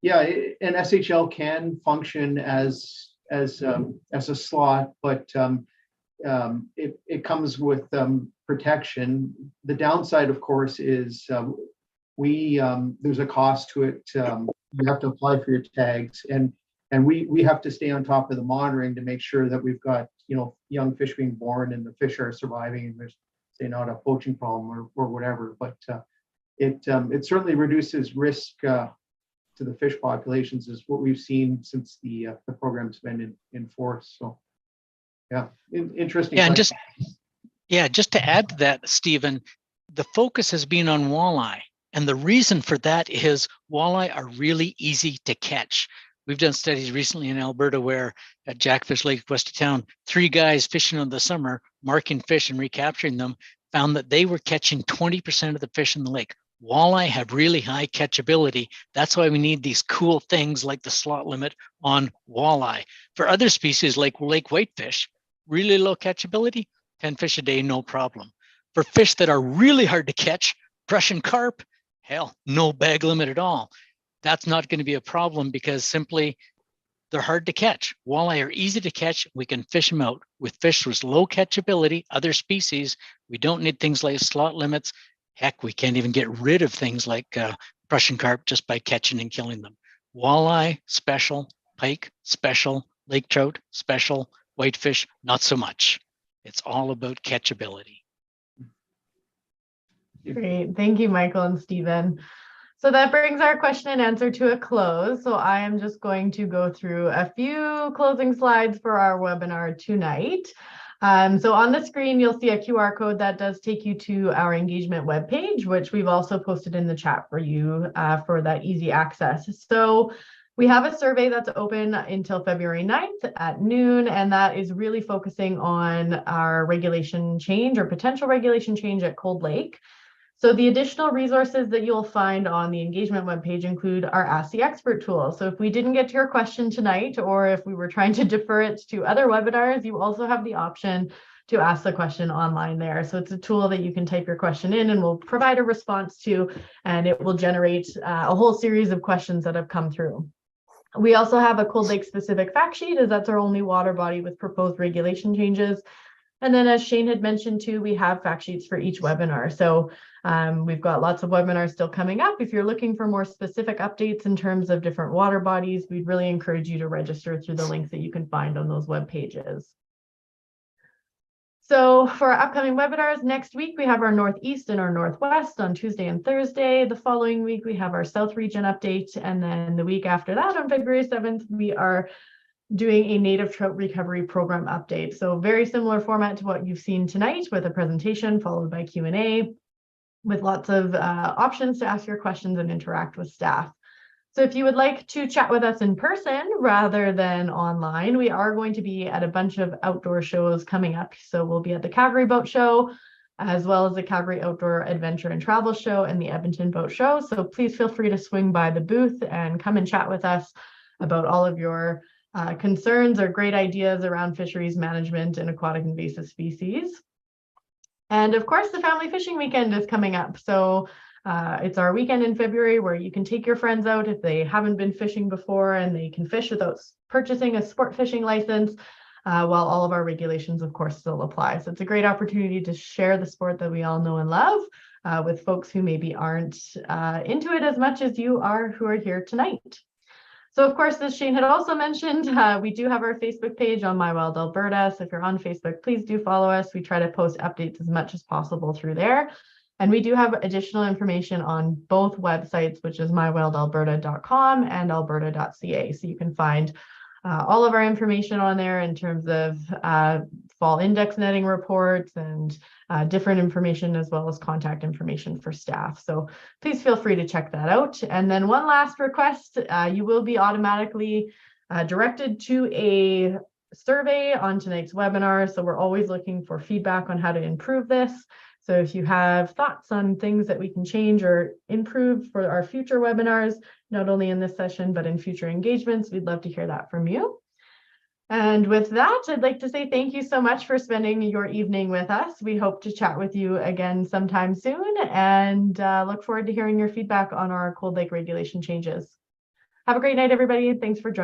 yeah, an SHL can function as a slot, but it comes with protection. The downside, of course, is there's a cost to it. You have to apply for your tags, and we have to stay on top of the monitoring to make sure that we've got, you know, young fish being born and the fish are surviving, and there's, say, not a poaching problem or whatever. But it certainly reduces risk to the fish populations, is what we've seen since the program's been in force. So yeah, interesting. Yeah, and just to add to that, Stephen, the focus has been on walleye. And the reason for that is walleye are really easy to catch. We've done studies recently in Alberta where at Jackfish Lake west of town, 3 guys fishing in the summer, marking fish and recapturing them, found that they were catching 20% of the fish in the lake. Walleye have really high catchability. That's why we need these cool things like the slot limit on walleye. For other species like lake whitefish, really low catchability, 10 fish a day, no problem. For fish that are really hard to catch, Prussian carp, hell, no bag limit at all. That's not going to be a problem because simply they're hard to catch. Walleye are easy to catch. We can fish them out. With fish with low catchability, other species, we don't need things like slot limits. Heck, we can't even get rid of things like Prussian carp just by catching and killing them. Walleye, special. Pike, special. Lake trout, special. Whitefish, not so much. It's all about catchability. Great. Thank you, Michael and Stephen. So that brings our question and answer to a close. So I am just going to go through a few closing slides for our webinar tonight. So on the screen, you'll see a QR code that does take you to our engagement webpage, which we've also posted in the chat for you for that easy access. So we have a survey that's open until February 9th at noon, and that is really focusing on our regulation change or potential regulation change at Cold Lake. So the additional resources that you'll find on the engagement webpage include our Ask the Expert tool. So if we didn't get to your question tonight, or if we were trying to defer it to other webinars, you also have the option to ask the question online there. So it's a tool that you can type your question in and we'll provide a response to, and it will generate a whole series of questions that have come through. We also have a Cold Lake specific fact sheet, as that's our only water body with proposed regulation changes. And then as Shane had mentioned too, we have fact sheets for each webinar. So we've got lots of webinars still coming up. If you're looking for more specific updates in terms of different water bodies, we'd really encourage you to register through the links that you can find on those web pages. So for our upcoming webinars, next week we have our Northeast and our Northwest on Tuesday and Thursday. The following week we have our South Region update. And then the week after that on February 7th, we are doing a native trout recovery program update. So very similar format to what you've seen tonight, with a presentation followed by Q&A with lots of options to ask your questions and interact with staff. So if you would like to chat with us in person rather than online, we are going to be at a bunch of outdoor shows coming up. So we'll be at the Calgary Boat Show, as well as the Calgary Outdoor Adventure and Travel Show and the Edmonton Boat Show. So please feel free to swing by the booth and come and chat with us about all of your concerns or great ideas around fisheries management and aquatic invasive species. And of course, the Family Fishing Weekend is coming up. So it's our weekend in February where you can take your friends out if they haven't been fishing before, and they can fish without purchasing a sport fishing license, while all of our regulations, of course, still apply. So it's a great opportunity to share the sport that we all know and love with folks who maybe aren't into it as much as you are who are here tonight. So of course, as Shane had also mentioned, we do have our Facebook page on My Wild Alberta. So if you're on Facebook, please do follow us. We try to post updates as much as possible through there. And we do have additional information on both websites, which is mywildalberta.com and alberta.ca. So you can find all of our information on there in terms of fall index netting reports and different information, as well as contact information for staff. So please feel free to check that out. And then one last request, you will be automatically directed to a survey on tonight's webinar. So we're always looking for feedback on how to improve this. So if you have thoughts on things that we can change or improve for our future webinars, not only in this session, but in future engagements, we'd love to hear that from you. And with that, I'd like to say thank you so much for spending your evening with us. We hope to chat with you again sometime soon, and look forward to hearing your feedback on our Cold Lake regulation changes. Have a great night, everybody. Thanks for joining.